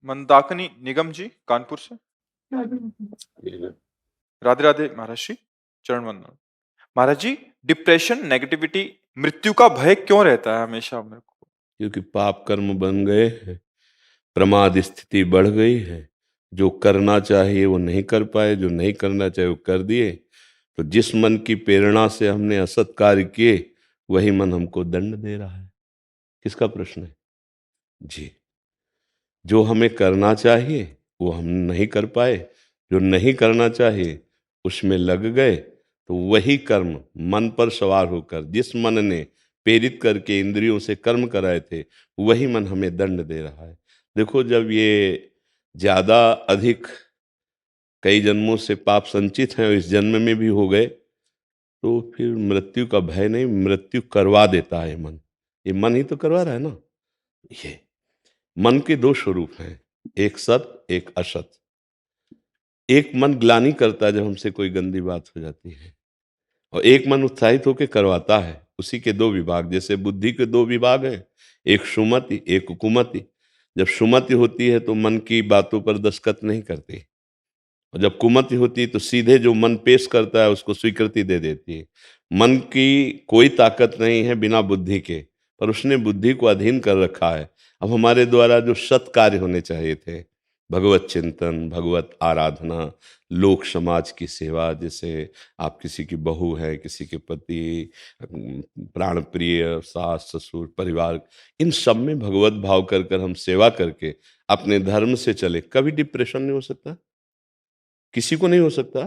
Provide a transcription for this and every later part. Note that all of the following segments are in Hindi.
मंदाकिनी निगम जी कानपुर से। राधे राधे महाराज जी, चरण वंदन। महाराज जी, डिप्रेशन, नेगेटिविटी, मृत्यु का भय क्यों रहता है हमेशा मेरे को? क्योंकि पाप कर्म बन गए हैं, प्रमाद स्थिति बढ़ गई है। जो करना चाहिए वो नहीं कर पाए, जो नहीं करना चाहिए वो कर दिए। तो जिस मन की प्रेरणा से हमने असत कार्य किए, वही मन हमको दंड दे रहा है। किसका प्रश्न है जी? जो हमें करना चाहिए वो हम नहीं कर पाए, जो नहीं करना चाहिए उसमें लग गए, तो वही कर्म मन पर सवार होकर जिस मन ने प्रेरित करके इंद्रियों से कर्म कराए थे, वही मन हमें दंड दे रहा है। देखो, जब ये ज्यादा अधिक कई जन्मों से पाप संचित हैं और इस जन्म में भी हो गए, तो फिर मृत्यु का भय नहीं, मृत्यु करवा देता है मन। ये मन ही तो करवा रहा है ना। ये मन के दो स्वरूप हैं, एक सत एक असत। एक मन ग्लानि करता है जब हमसे कोई गंदी बात हो जाती है, और एक मन उत्साहित होकर करवाता है। उसी के दो विभाग, जैसे बुद्धि के दो विभाग हैं, एक सुमति एक कुमति। जब सुमति होती है तो मन की बातों पर दस्तखत नहीं करती, और जब कुमति होती है तो सीधे जो मन पेश करता है उसको स्वीकृति दे देती है। मन की कोई ताकत नहीं है बिना बुद्धि के, पर उसने बुद्धि को अधीन कर रखा है। अब हमारे द्वारा जो सत् कार्य होने चाहिए थे, भगवत चिंतन, भगवत आराधना, लोक समाज की सेवा, जैसे आप किसी की बहू है, किसी के पति, प्राण प्रिय सास ससुर परिवार, इन सब में भगवत भाव कर कर हम सेवा करके अपने धर्म से चले, कभी डिप्रेशन नहीं हो सकता, किसी को नहीं हो सकता।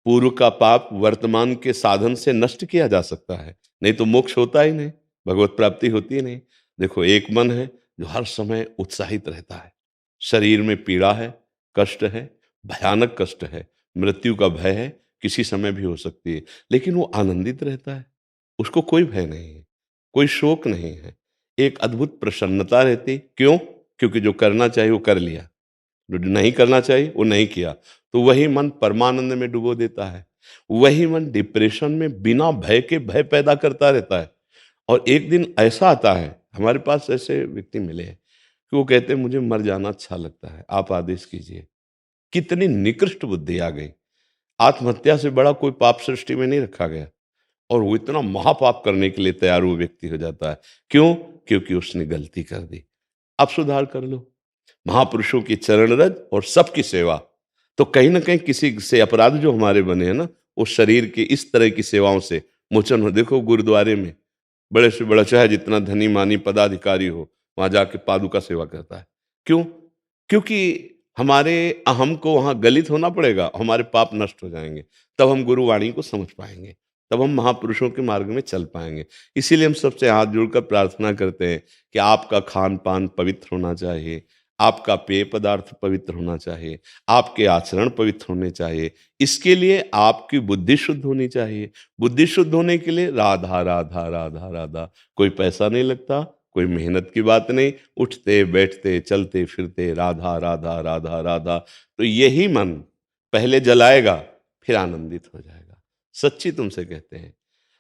पूर्व का पाप वर्तमान के साधन से नष्ट किया जा सकता है, नहीं तो मोक्ष होता ही नहीं, भगवत प्राप्ति होती ही नहीं। देखो, एक मन है जो हर समय उत्साहित रहता है, शरीर में पीड़ा है, कष्ट है, भयानक कष्ट है, मृत्यु का भय है, किसी समय भी हो सकती है, लेकिन वो आनंदित रहता है, उसको कोई भय नहीं है, कोई शोक नहीं है, एक अद्भुत प्रसन्नता रहती। क्यों? क्योंकि जो करना चाहिए वो कर लिया, जो नहीं करना चाहिए वो नहीं किया। तो वही मन परमानंद में डुबो देता है। वही मन डिप्रेशन में बिना भय के भय पैदा करता रहता है। और एक दिन ऐसा आता है, हमारे पास ऐसे व्यक्ति मिले हैं कि वो कहते हैं मुझे मर जाना अच्छा लगता है, आप आदेश कीजिए। कितनी निकृष्ट बुद्धि आ गई। आत्महत्या से बड़ा कोई पाप सृष्टि में नहीं रखा गया, और वो इतना महापाप करने के लिए तैयार वो व्यक्ति हो जाता है। क्यों? क्योंकि उसने गलती कर दी। आप सुधार कर लो। महापुरुषों की चरण रज और सबकी सेवा, तो कहीं ना कहीं किसी से अपराध जो हमारे बने हैं ना, वो शरीर की इस तरह की सेवाओं से मोचन हो। देखो, गुरुद्वारे में बड़े से बड़ा, चाहे जितना धनी मानी पदाधिकारी हो, वहां जाके पादुका सेवा करता है। क्यों? क्योंकि हमारे अहम को वहां गलित होना पड़ेगा, हमारे पाप नष्ट हो जाएंगे, तब हम गुरुवाणी को समझ पाएंगे, तब हम महापुरुषों के मार्ग में चल पाएंगे। इसीलिए हम सबसे हाथ जोड़कर प्रार्थना करते हैं कि आपका खान पान पवित्र होना चाहिए, आपका पेय पदार्थ पवित्र होना चाहिए, आपके आचरण पवित्र होने चाहिए। इसके लिए आपकी बुद्धि शुद्ध होनी चाहिए। बुद्धि शुद्ध होने के लिए राधा राधा राधा राधा, कोई पैसा नहीं लगता, कोई मेहनत की बात नहीं, उठते बैठते चलते फिरते राधा राधा राधा राधा, तो यही मन पहले जलाएगा, फिर आनंदित हो जाएगा। सच्ची तुमसे कहते हैं,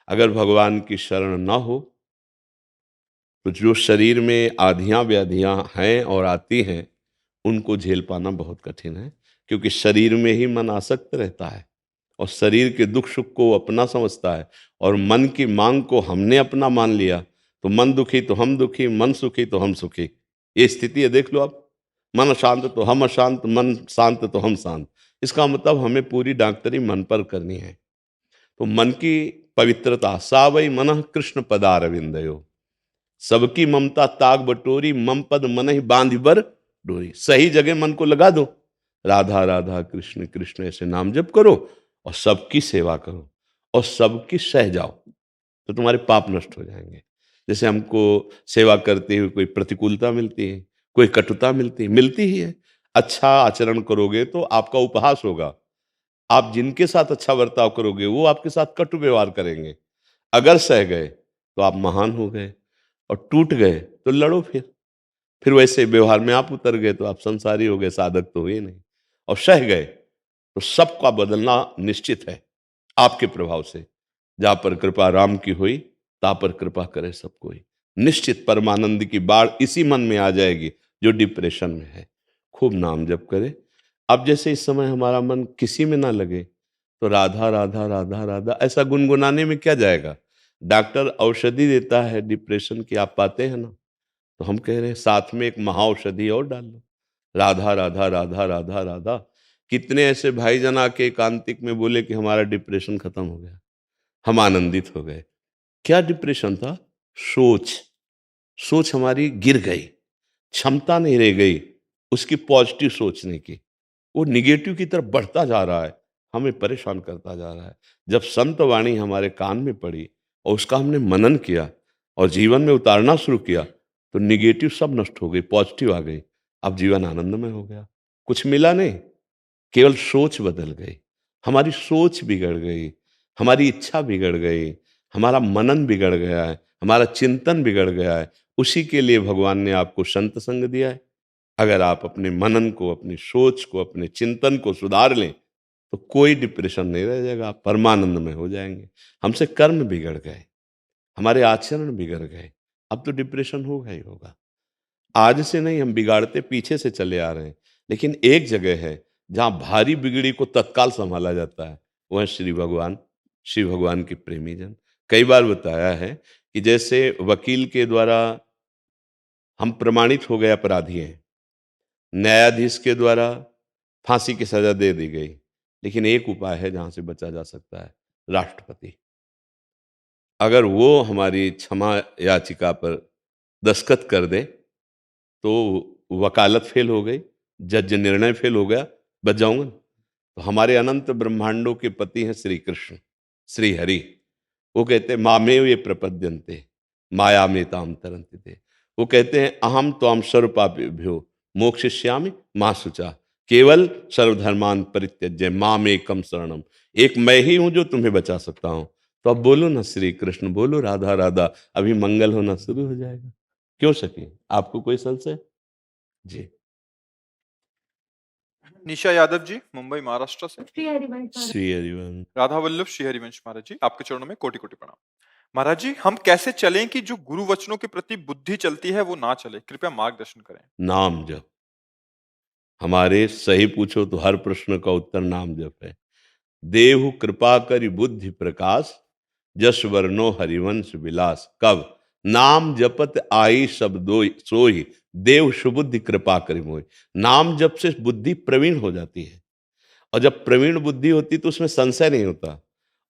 अगर भगवान की शरण ना हो तो जो शरीर में आधियां व्याधियां हैं और आती हैं, उनको झेल पाना बहुत कठिन है। क्योंकि शरीर में ही मन आसक्त रहता है, और शरीर के दुख सुख को अपना समझता है, और मन की मांग को हमने अपना मान लिया, तो मन दुखी तो हम दुखी, मन सुखी तो हम सुखी। ये स्थिति है, देख लो आप। मन अशांत तो हम अशांत, मन शांत तो हम शांत। इसका मतलब हमें पूरी डॉक्टरी मन पर करनी है। तो मन की पवित्रता, सा वै मनः कृष्ण पदारविंदयो, सबकी ममता ताग बटोरी, मम पद मन ही बांध बर डोरी। सही जगह मन को लगा दो, राधा राधा कृष्ण कृष्ण ऐसे नाम जप करो, और सबकी सेवा करो, और सबकी सह जाओ, तो तुम्हारे पाप नष्ट हो जाएंगे। जैसे हमको सेवा करते हुए कोई प्रतिकूलता मिलती है, कोई कटुता मिलती है, मिलती ही है। अच्छा आचरण करोगे तो आपका उपहास होगा, आप जिनके साथ अच्छा बर्ताव करोगे वो आपके साथ कटु व्यवहार करेंगे। अगर सह गए तो आप महान हो गए, और टूट गए तो लड़ो। फिर वैसे व्यवहार में आप उतर गए तो आप संसारी हो गए, साधक तो हुए नहीं। और सह गए तो सबका बदलना निश्चित है आपके प्रभाव से। जा पर कृपा राम की हुई, ता पर कृपा करे सब कोई। निश्चित परमानंद की बाढ़ इसी मन में आ जाएगी, जो डिप्रेशन में है, खूब नाम जप करे। अब जैसे इस समय हमारा मन किसी में ना लगे, तो राधा राधा राधा राधा ऐसा गुनगुनाने में क्या जाएगा। डॉक्टर औषधि देता है डिप्रेशन की, आप पाते हैं ना, तो हम कह रहे हैं साथ में एक महाऔषधि और डाल लो, राधा राधा राधा राधा राधा। कितने ऐसे भाईजान आके एकांतिक में बोले कि हमारा डिप्रेशन खत्म हो गया, हम आनंदित हो गए। क्या डिप्रेशन था? सोच। सोच हमारी गिर गई, क्षमता नहीं रह गई उसकी पॉजिटिव सोचने की। वो निगेटिव की तरफ बढ़ता जा रहा है, हमें परेशान करता जा रहा है। जब संत वाणी हमारे कान में पड़ी और उसका हमने मनन किया और जीवन में उतारना शुरू किया, तो निगेटिव सब नष्ट हो गई, पॉजिटिव आ गई। अब जीवन आनंदमय हो गया। कुछ मिला नहीं, केवल सोच बदल गई। हमारी सोच बिगड़ गई, हमारी इच्छा बिगड़ गई, हमारा मनन बिगड़ गया है, हमारा चिंतन बिगड़ गया है। उसी के लिए भगवान ने आपको संत संग दिया है। अगर आप अपने मनन को, अपनी सोच को, अपने चिंतन को सुधार लें, तो कोई डिप्रेशन नहीं रह जाएगा, आप परमानंद में हो जाएंगे। हमसे कर्म बिगड़ गए, हमारे आचरण बिगड़ गए, अब तो डिप्रेशन होगा ही होगा। आज से नहीं, हम बिगाड़ते पीछे से चले आ रहे हैं। लेकिन एक जगह है जहां भारी बिगड़ी को तत्काल संभाला जाता है, वह है श्री भगवान के प्रेमी जन। कई बार बताया है कि जैसे वकील के द्वारा हम प्रमाणित हो गए अपराधी हैं, न्यायाधीश के द्वारा फांसी की सजा दे दी गई, लेकिन एक उपाय है जहां से बचा जा सकता है, राष्ट्रपति। अगर वो हमारी क्षमा याचिका पर दस्तखत कर दे, तो वकालत फेल हो गई, जज निर्णय फेल हो गया, बच जाऊंगा ना। तो हमारे अनंत ब्रह्मांडों के पति हैं श्री कृष्ण, श्री हरि। वो कहते हैं मामेव ये प्रपद्यन्ते माया में ताम तरंति थे। वो कहते हैं अहम त्वाम सर्व पापेभ्यो मोक्षयिष्यामि मा शुचा, केवल सर्वधर्मान परित्यज्य माम एकम शरणम। एक मैं ही हूं जो तुम्हें बचा सकता हूं। तो अब बोलो ना श्री कृष्ण, बोलो राधा राधा, अभी मंगल होना शुरू हो जाएगा। क्यों सके? आपको कोई संशय? जी। निशा यादव जी, मुंबई महाराष्ट्र से। श्री हरिवंश। राधा वल्लभ श्री हरिवंश महाराज जी, आपके चरणों में कोटि कोटि प्रणाम। महाराज जी, हम कैसे चलें कि जो गुरु वचनों के प्रति बुद्धि चलती है वो ना चले, कृपया मार्गदर्शन करें। नाम जप। हमारे सही पूछो तो हर प्रश्न का उत्तर नाम जप है। देहु कृपा करि बुद्धि प्रकाश, जस वर्णो हरिवंश विलास। कब? नाम जपत आई शब्दो सोई, देव सुबुद्धि कृपा करि मोहि। नाम जप से बुद्धि प्रवीण हो जाती है, और जब प्रवीण बुद्धि होती तो उसमें संशय नहीं होता,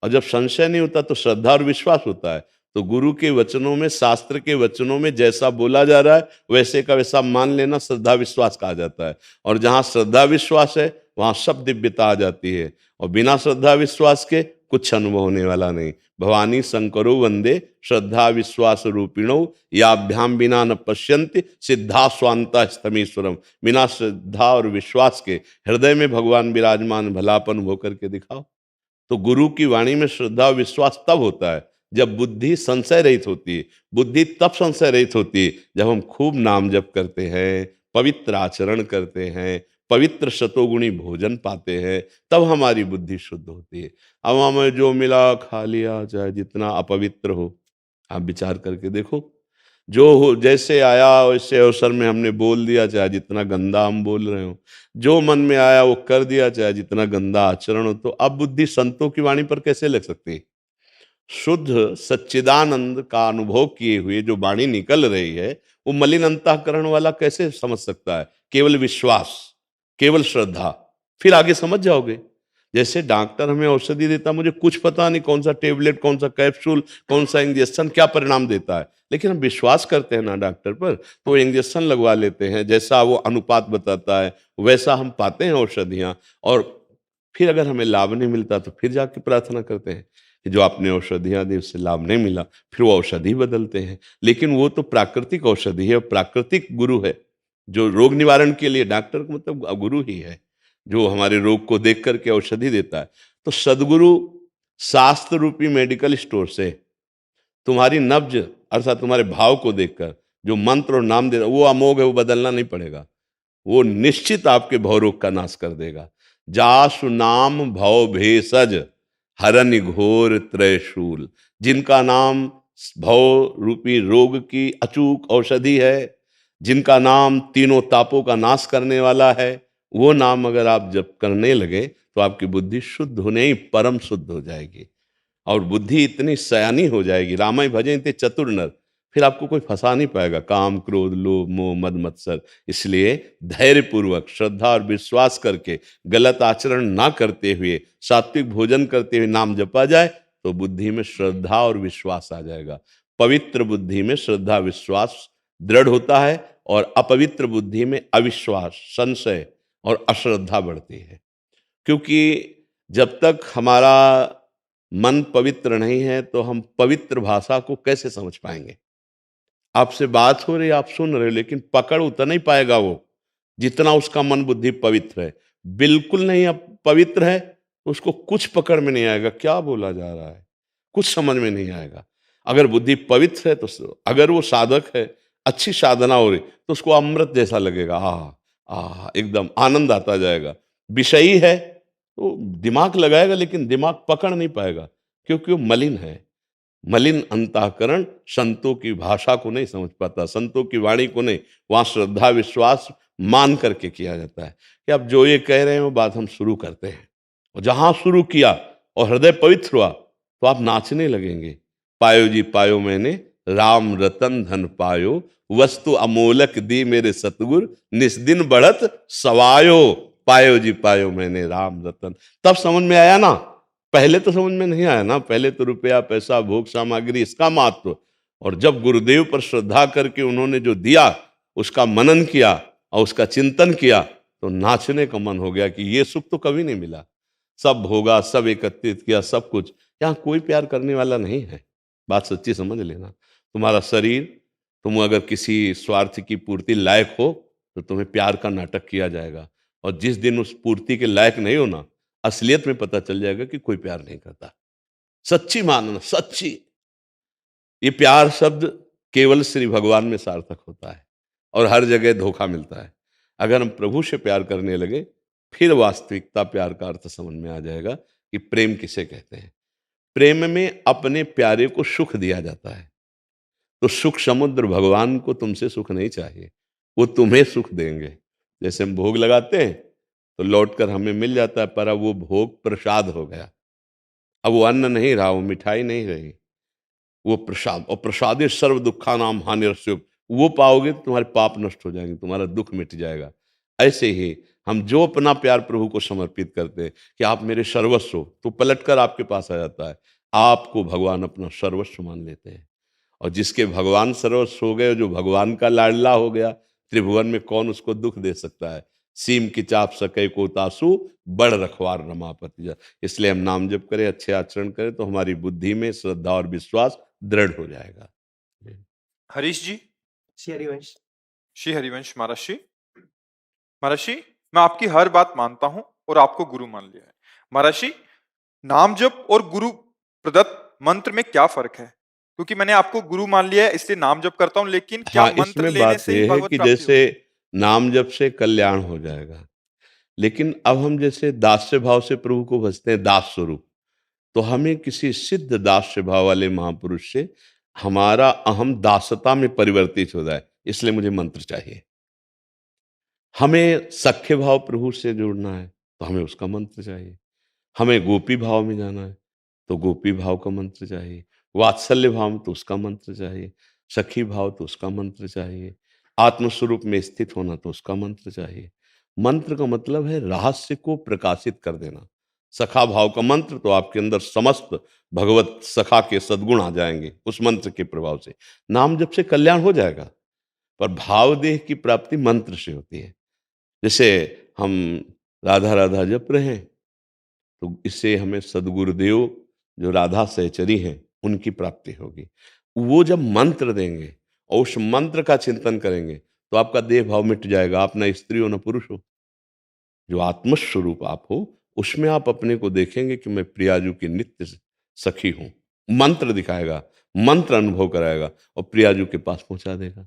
और जब संशय नहीं होता तो श्रद्धा और विश्वास होता है। तो गुरु के वचनों में, शास्त्र के वचनों में जैसा बोला जा रहा है वैसे का वैसा मान लेना श्रद्धा विश्वास कहा जाता है। और जहां श्रद्धा विश्वास है वहां सब दिव्यता आ जाती है, और बिना श्रद्धा विश्वास के कुछ अनुभव होने वाला नहीं। भवानी शंकरो वंदे श्रद्धा विश्वास रूपिणो, याभ्याम बिना न पश्यन्ति सिद्धा स्वांता स्तमीश्वरम। बिना श्रद्धा और विश्वास के हृदय में भगवान विराजमान भलापन हो करके दिखाओ। तो गुरु की वाणी में श्रद्धा और विश्वास तब होता है जब बुद्धि संशय रहित होती है। बुद्धि तब संशय रहित होती है जब हम खूब नाम जप करते हैं, पवित्र आचरण करते हैं, पवित्र शतोगुणी भोजन पाते हैं, तब हमारी बुद्धि शुद्ध होती है। अब हमें जो मिला खा लिया, चाहे जितना अपवित्र हो, आप विचार करके देखो। जो हो जैसे आया वैसे अवसर में हमने बोल दिया, चाहे जितना गंदा हम बोल रहे हो, जो मन में आया वो कर दिया, चाहे जितना गंदा आचरण हो, तो अब बुद्धि संतों की वाणी पर कैसे लग सकती है? शुद्ध सच्चिदानंद का अनुभव किए हुए जो वाणी निकल रही है, वो मलिन अंतःकरण वाला कैसे समझ सकता है? केवल विश्वास, केवल श्रद्धा, फिर आगे समझ जाओगे। जैसे डॉक्टर हमें औषधि देता, मुझे कुछ पता नहीं कौन सा टेबलेट, कौन सा कैप्सूल, कौन सा इंजेक्शन क्या परिणाम देता है, लेकिन हम विश्वास करते हैं ना डॉक्टर पर, तो इंजेक्शन लगवा लेते हैं। जैसा वो अनुपात बताता है वैसा हम पाते हैं औषधियाँ। और फिर अगर हमें लाभ नहीं मिलता तो फिर जाके प्रार्थना करते हैं कि जो आपने औषधियाँ दी उससे लाभ नहीं मिला, फिर वो औषधि बदलते हैं। लेकिन वो तो प्राकृतिक औषधि है, प्राकृतिक गुरु है जो रोग निवारण के लिए, डॉक्टर का मतलब गुरु ही है जो हमारे रोग को देख करके औषधि देता है। तो सदगुरु शास्त्र रूपी मेडिकल स्टोर से तुम्हारी नब्ज अर्थात तुम्हारे भाव को देखकर जो मंत्र और नाम दे रहा, वो अमोघ है, वो बदलना नहीं पड़ेगा। वो निश्चित आपके भव रोग का नाश कर देगा। जासु नाम भव भेषज हरन घोर त्रयशूल। जिनका नाम भव रूपी रोग की अचूक औषधि है, जिनका नाम तीनों तापों का नाश करने वाला है, वो नाम अगर आप जप करने लगे तो आपकी बुद्धि शुद्ध होने ही परम शुद्ध हो जाएगी। और बुद्धि इतनी सयानी हो जाएगी, रामाय भजें ते चतुर नर, फिर आपको कोई फंसा नहीं पाएगा, काम क्रोध लोभ मोह मद मत्सर। इसलिए धैर्य पूर्वक श्रद्धा और विश्वास करके गलत आचरण ना करते हुए सात्विक भोजन करते हुए नाम जपा जाए तो बुद्धि में श्रद्धा और विश्वास आ जाएगा। पवित्र बुद्धि में श्रद्धा विश्वास दृढ़ होता है और अपवित्र बुद्धि में अविश्वास संशय और अश्रद्धा बढ़ती है। क्योंकि जब तक हमारा मन पवित्र नहीं है तो हम पवित्र भाषा को कैसे समझ पाएंगे। आपसे बात हो रही, आप सुन रहे हो, लेकिन पकड़ उतना ही पाएगा वो जितना उसका मन बुद्धि पवित्र है। बिल्कुल नहीं अब पवित्र है तो उसको कुछ पकड़ में नहीं आएगा, क्या बोला जा रहा है कुछ समझ में नहीं आएगा। अगर बुद्धि पवित्र है तो अगर वो साधक है, अच्छी साधना हो रही तो उसको अमृत जैसा लगेगा, एकदम आनंद आता जाएगा। विषयी है तो दिमाग लगाएगा लेकिन दिमाग पकड़ नहीं पाएगा, क्योंकि वो मलिन है। मलिन अंतःकरण संतों की भाषा को नहीं समझ पाता, संतों की वाणी को नहीं। वहां श्रद्धा विश्वास मान करके किया जाता है कि अब जो ये कह रहे हैं वो बात हम शुरू करते हैं। और जहां शुरू किया और हृदय पवित्र हुआ तो आप नाचने लगेंगे। पायो जी पायो मैंने राम रतन धन पायो, वस्तु अमोलक दी मेरे सतगुर, निस्दिन बढ़त सवायो। पायो जी पायो मैंने राम रतन, तब समझ में आया ना। पहले तो समझ में नहीं आया ना, पहले तो रुपया पैसा भोग सामग्री इसका महत्व। और जब गुरुदेव पर श्रद्धा करके उन्होंने जो दिया उसका मनन किया और उसका चिंतन किया तो नाचने का मन हो गया कि ये सुख तो कभी नहीं मिला। सब भोगा, सब एकत्रित किया, सब कुछ। यहाँ कोई प्यार करने वाला नहीं है, बात सच्ची समझ लेना। तुम्हारा शरीर, तुम अगर किसी स्वार्थ की पूर्ति लायक हो तो तुम्हें प्यार का नाटक किया जाएगा। और जिस दिन उस पूर्ति के लायक नहीं हो ना, असलियत में पता चल जाएगा कि कोई प्यार नहीं करता। सच्ची मानना, सच्ची। ये प्यार शब्द केवल श्री भगवान में सार्थक होता है और हर जगह धोखा मिलता है। अगर हम प्रभु से प्यार करने लगे फिर वास्तविकता प्यार का अर्थ समझ में आ जाएगा कि प्रेम किसे कहते हैं। प्रेम में अपने प्यारे को सुख दिया जाता है। तो सुख समुद्र भगवान को तुमसे सुख नहीं चाहिए, वो तुम्हें सुख देंगे। जैसे हम भोग लगाते हैं तो लौटकर हमें मिल जाता है, पर अब वो भोग प्रसाद हो गया। अब वो अन्न नहीं रहा, वो मिठाई नहीं रही, वो प्रसाद। और प्रसादे सर्व दुखा नाम हानिरस्य, वो पाओगे तो तुम्हारे पाप नष्ट हो जाएंगे, तुम्हारा दुख मिट जाएगा। ऐसे ही हम जो अपना प्यार प्रभु को समर्पित करते हैं कि आप मेरे सर्वस्व हो, तो पलटकर आपके पास आ जाता है। आपको भगवान अपना सर्वस्व मान लेते हैं। और जिसके भगवान सर्वस्व हो गए, जो भगवान का लाडला हो गया, त्रिभुवन में कौन उसको दुख दे सकता है। सीम की चाप सके को तासु, बड़ रखवार रमापति जा। इसलिए हम नाम जप करें, अच्छे आचरण करें तो हमारी बुद्धि में श्रद्धा और विश्वास दृढ़ हो जाएगा। हरीश जी। श्री हरिवंश। श्री हरिवंश महर्षि। महर्षि, मैं आपकी हर बात मानता हूं और आपको गुरु मान लिया है। महर्षि, नाम जप और गुरु प्रदत्त मंत्र में क्या फर्क है? क्योंकि मैंने आपको गुरु मान लिया है इसलिए नाम जप करता हूं, लेकिन क्या हाँ, मंत्र इसमें लेने बात से ही यह है भगवत कि प्राप्ति जैसे होगी? नाम जप से कल्याण हो जाएगा, लेकिन अब हम जैसे दास्य भाव से प्रभु को भजते हैं, दास स्वरूप, तो हमें किसी सिद्ध दास्य भाव वाले महापुरुष से हमारा अहम दासता में परिवर्तित हो जाए, इसलिए मुझे मंत्र चाहिए। हमें सख्य भाव प्रभु से जुड़ना है तो हमें उसका मंत्र चाहिए। हमें गोपी भाव में जाना है तो गोपी भाव का मंत्र चाहिए। वात्सल्य भाव में तो उसका मंत्र चाहिए। सखी भाव तो उसका मंत्र चाहिए। आत्मस्वरूप में स्थित होना तो उसका मंत्र चाहिए। मंत्र का मतलब है रहस्य को प्रकाशित कर देना। सखा भाव का मंत्र तो आपके अंदर समस्त भगवत सखा के सद्गुण आ जाएंगे उस मंत्र के प्रभाव से। नाम जप से कल्याण हो जाएगा, पर भाव देह की प्राप्ति मंत्र से होती है। जैसे हम राधा राधा जप रहे हैं तो इससे हमें सदगुरुदेव जो राधा सहचरी हैं उनकी प्राप्ति होगी। वो जब मंत्र देंगे और उस मंत्र का चिंतन करेंगे तो आपका देह भाव मिट जाएगा। आप ना स्त्री हो ना पुरुष हो, जो आत्मस्वरूप आप हो उसमें आप अपने को देखेंगे कि मैं प्रियाजू की नित्य सखी हूं। मंत्र दिखाएगा, मंत्र अनुभव कराएगा और प्रियाजू के पास पहुंचा देगा।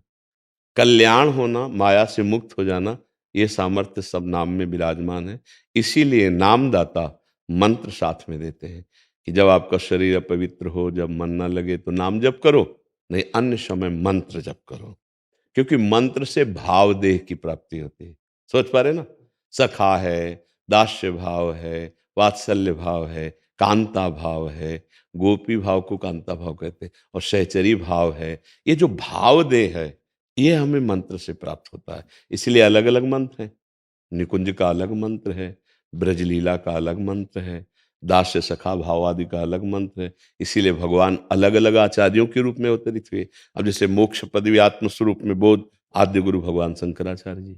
कल्याण होना, माया से मुक्त हो जाना, ये सामर्थ्य सब नाम में विराजमान है। इसीलिए नामदाता मंत्र साथ में देते हैं कि जब आपका शरीर अपवित्र हो, जब मन ना लगे तो नाम जप करो, नहीं अन्य समय मंत्र जप करो। क्योंकि मंत्र से भाव देह की प्राप्ति होती है। सोच पा रहे ना, सखा है, दास्य भाव है, वात्सल्य भाव है, कांता भाव है, गोपी भाव को कांता भाव कहते हैं, और सहचरी भाव है। ये जो भाव देह है ये हमें मंत्र से प्राप्त होता है। इसलिए अलग अलग मंत्र हैं। निकुंज का अलग मंत्र है, ब्रजलीला का अलग मंत्र है, दास्य सखा भाव आदि का अलग मंत्र है। इसीलिए भगवान अलग अलग आचार्यों के रूप में अवतरित हुए। अब जैसे मोक्ष पदवी आत्म स्वरूप में बोध आद्य गुरु भगवान शंकराचार्य जी,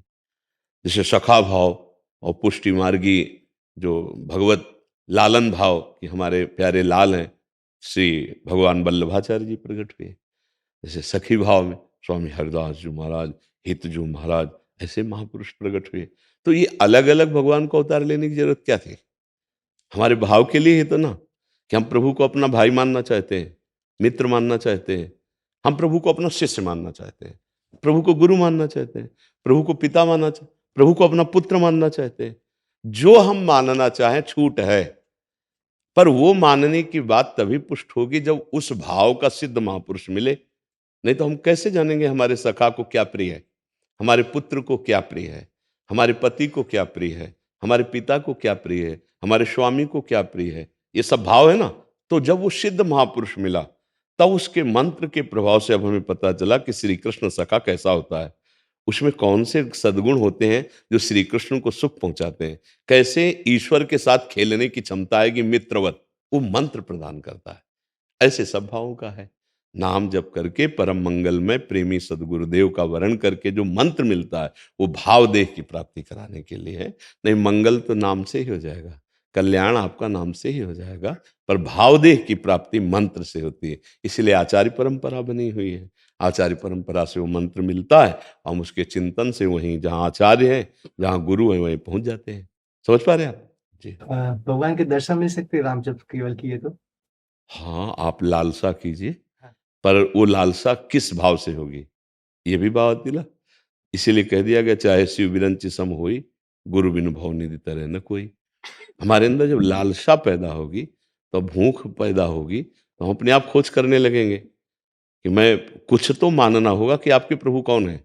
जैसे सखा भाव और पुष्टि मार्गी जो भगवत लालन भाव कि हमारे प्यारे लाल हैं, श्री भगवान वल्लभाचार्य जी प्रकट हुए। जैसे सखी भाव में स्वामी हरिदास जी महाराज, हित जो महाराज, ऐसे महापुरुष प्रकट हुए। तो ये अलग अलग भगवान को अवतार लेने की जरूरत क्या थी? हमारे भाव के लिए ही तो ना, कि हम प्रभु को अपना भाई मानना चाहते हैं, मित्र मानना चाहते हैं, हम प्रभु को अपना शिष्य मानना चाहते हैं, प्रभु को गुरु मानना चाहते हैं, प्रभु को पिता मानना चाहते, प्रभु को अपना पुत्र मानना चाहते हैं। जो हम मानना चाहें छूट है, पर वो मानने की बात तभी पुष्ट होगी जब उस भाव का सिद्ध महापुरुष मिले। नहीं तो हम कैसे जानेंगे हमारे सखा को क्या प्रिय है, हमारे पुत्र को क्या प्रिय है, हमारे पति को क्या प्रिय है, हमारे पिता को क्या प्रिय है, हमारे स्वामी को क्या प्रिय है? ये सब भाव है ना। तो जब वो सिद्ध महापुरुष मिला तब उसके मंत्र के प्रभाव से अब हमें पता चला कि श्री कृष्ण सखा कैसा होता है, उसमें कौन से सद्गुण होते हैं जो श्री कृष्ण को सुख पहुंचाते हैं, कैसे ईश्वर के साथ खेलने की क्षमता है कि मित्रवत वो मंत्र प्रदान करता है। ऐसे सब भावों का है। नाम जप करके परम मंगल में प्रेमी सदगुरुदेव का वर्ण करके जो मंत्र मिलता है वो भाव देह की प्राप्ति कराने के लिए है। नहीं, मंगल तो नाम से ही हो जाएगा, कल्याण आपका नाम से ही हो जाएगा, पर भाव देह की प्राप्ति मंत्र से होती है। इसलिए आचार्य परंपरा बनी हुई है। आचार्य परंपरा से वो मंत्र मिलता है, हम उसके चिंतन से वहीं जहाँ आचार्य है, जहाँ गुरु है, वहीं पहुंच जाते हैं। समझ पा रहे हैं आप जी? भगवान के दर्शन मिल सकते हैं राम जप केवल किए तो? हाँ, आप लालसा कीजिए, पर वो लालसा किस भाव से होगी ये भी बात दिला। इसीलिए कह दिया गया चाहे शिव विरंचि सम होई, गुरु बिनु भव निधि तरह न कोई। हमारे अंदर जब लालसा पैदा होगी तो भूख पैदा होगी, तो हम अपने आप खोज करने लगेंगे कि मैं कुछ तो मानना होगा कि आपके प्रभु कौन है।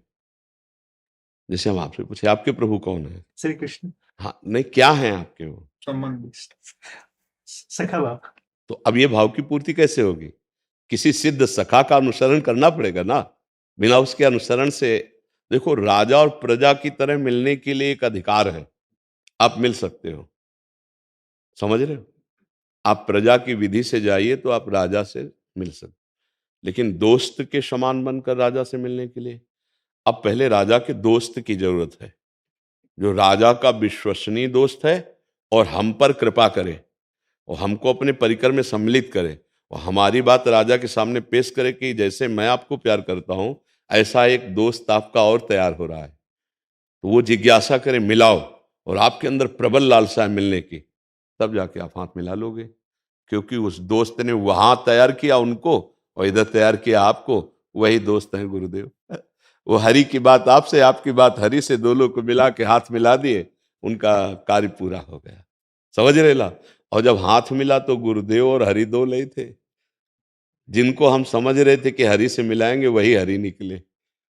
जैसे हम आपसे पूछे आपके प्रभु कौन है, श्री कृष्ण। हाँ नहीं, क्या है आपके वो संबंध सखा भाव। तो अब ये भाव की पूर्ति कैसे होगी? किसी सिद्ध सखा का अनुसरण करना पड़ेगा ना। बिना उसके अनुसरण से, देखो राजा और प्रजा की तरह मिलने के लिए एक अधिकार है, आप मिल सकते हो, समझ रहे हो? आप प्रजा की विधि से जाइए तो आप राजा से मिल सकते, लेकिन दोस्त के समान बनकर राजा से मिलने के लिए अब पहले राजा के दोस्त की जरूरत है, जो राजा का विश्वसनीय दोस्त है और हम पर कृपा करे और हमको अपने परिकर में सम्मिलित करे और हमारी बात राजा के सामने पेश करे कि जैसे मैं आपको प्यार करता हूं ऐसा एक दोस्त आपका और तैयार हो रहा है। तो वो जिज्ञासा करे, मिलाओ, और आपके अंदर प्रबल लालसा है मिलने की, तब जाके आप हाथ मिला लोगे। क्योंकि उस दोस्त ने वहां तैयार किया उनको और इधर तैयार किया आपको, वही दोस्त है गुरुदेव। वो हरि की बात आपसे, आपकी बात हरि से, दोनों को मिला के हाथ मिला दिए, उनका कार्य पूरा हो गया। समझ रहे ला? और जब हाथ मिला तो गुरुदेव और हरि दो नहीं थे। जिनको हम समझ रहे थे कि हरि से मिलाएंगे वही हरि निकले,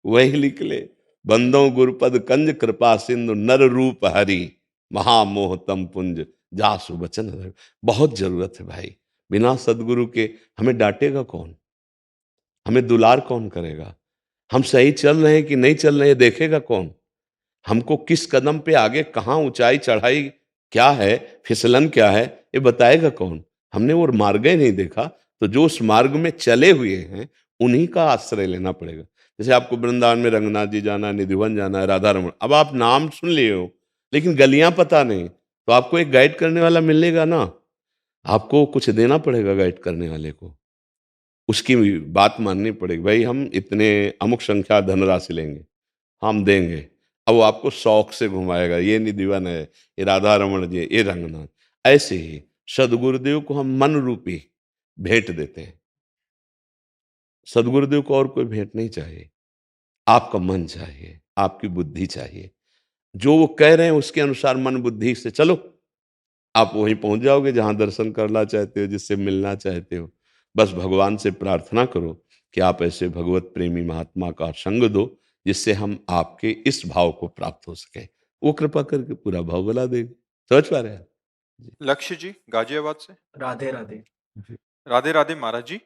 वही निकले। बंदों गुरुपद कंज कृपा सिंधु नर रूप हरि, महामोहतम पुंज जासु बचन रवि। बहुत जरूरत है भाई, बिना सदगुरु के हमें डांटेगा कौन, हमें दुलार कौन करेगा, हम सही चल रहे हैं कि नहीं चल रहे हैं देखेगा कौन, हमको किस कदम पे आगे कहाँ ऊंचाई चढ़ाई क्या है, फिसलन क्या है, ये बताएगा कौन? हमने वो मार्ग ही नहीं देखा। तो जो उस मार्ग में चले हुए हैं उन्हीं का आश्रय लेना पड़ेगा। जैसे आपको वृंदावन में रंगनाथ जी जाना, निधिवन जाना है, राधा रमन, अब आप नाम सुन लिए हो लेकिन गलियां पता नहीं, तो आपको एक गाइड करने वाला मिलेगा ना, आपको कुछ देना पड़ेगा गाइड करने वाले को, उसकी बात माननी पड़ेगी। भाई हम इतने अमुक संख्या धनराशि लेंगे, हम देंगे। अब वो आपको शौक से घुमाएगा, ये निधिवन है, ये राधा रमन जी, ये रंगनाथ। ऐसे ही सदगुरुदेव को हम मन रूपी भेंट देते हैं। सदगुरुदेव को और कोई भेंट नहीं चाहिए, आपका मन चाहिए, आपकी बुद्धि चाहिए। जो वो कह रहे हैं उसके अनुसार मन बुद्धि से चलो, आप वहीं पहुंच जाओगे जहां दर्शन करना चाहते हो, जिससे मिलना चाहते हो। बस भगवान से प्रार्थना करो कि आप ऐसे भगवत प्रेमी महात्मा का संग दो जिससे हम आपके इस भाव को प्राप्त हो सके। वो कृपा करके पूरा भाव बना देंगे। समझ पा रहे हैं आप? जी। लक्ष्य जी गाजियाबाद से। राधे राधे। राधे राधे महाराज जी।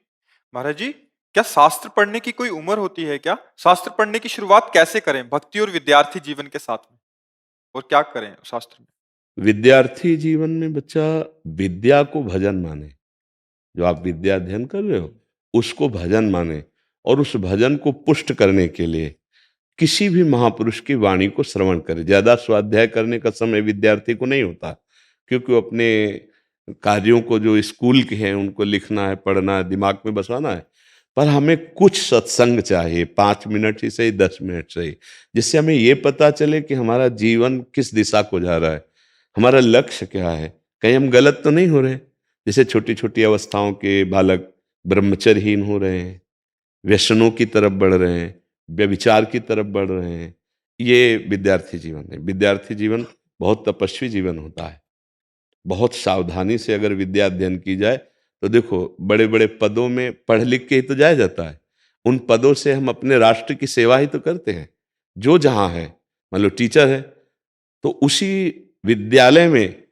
महाराज जी, क्या शास्त्र पढ़ने की कोई उम्र होती है क्या? शास्त्र पढ़ने की शुरुआत कैसे करें भक्ति और विद्यार्थी जीवन के साथ में? और क्या करें शास्त्र में? विद्यार्थी जीवन में बच्चा विद्या को भजन माने। जो आप विद्या अध्ययन कर रहे हो, उसको भजन माने और उस भजन को पुष्ट करने के लिए किसी भी महापुरुष की वाणी को श्रवण करे। ज़्यादा स्वाध्याय करने का समय विद्यार्थी को नहीं होता, क्योंकि वो अपने कार्यों को जो स्कूल के हैं, उनको लिखना है, पढ़ना है, दिमाग में बसाना है। पर हमें कुछ सत्संग चाहिए, 5 मिनट ही सही, 10 मिनट सही, जिससे हमें ये पता चले कि हमारा जीवन किस दिशा को जा रहा है, हमारा लक्ष्य क्या है, कहीं हम गलत तो नहीं हो रहे। जैसे छोटी-छोटी अवस्थाओं के बालक ब्रह्मचर्यहीन हो रहे हैं, व्यसनों की तरफ बढ़ रहे हैं, व्यभिचार की तरफ बढ़ रहे हैं। ये विद्यार्थी जीवन है। विद्यार्थी जीवन बहुत तपस्वी जीवन होता है। बहुत सावधानी से अगर विद्या अध्ययन की जाए, तो देखो बड़े-बड़े पदों में पढ़ लिख के ही तो जाया जाता है। उन पदों से हम अपने राष्ट्र की सेवा ही तो करते हैं। जो जहाँ है, मान लो टीचर है, तो उसी विद्यालय में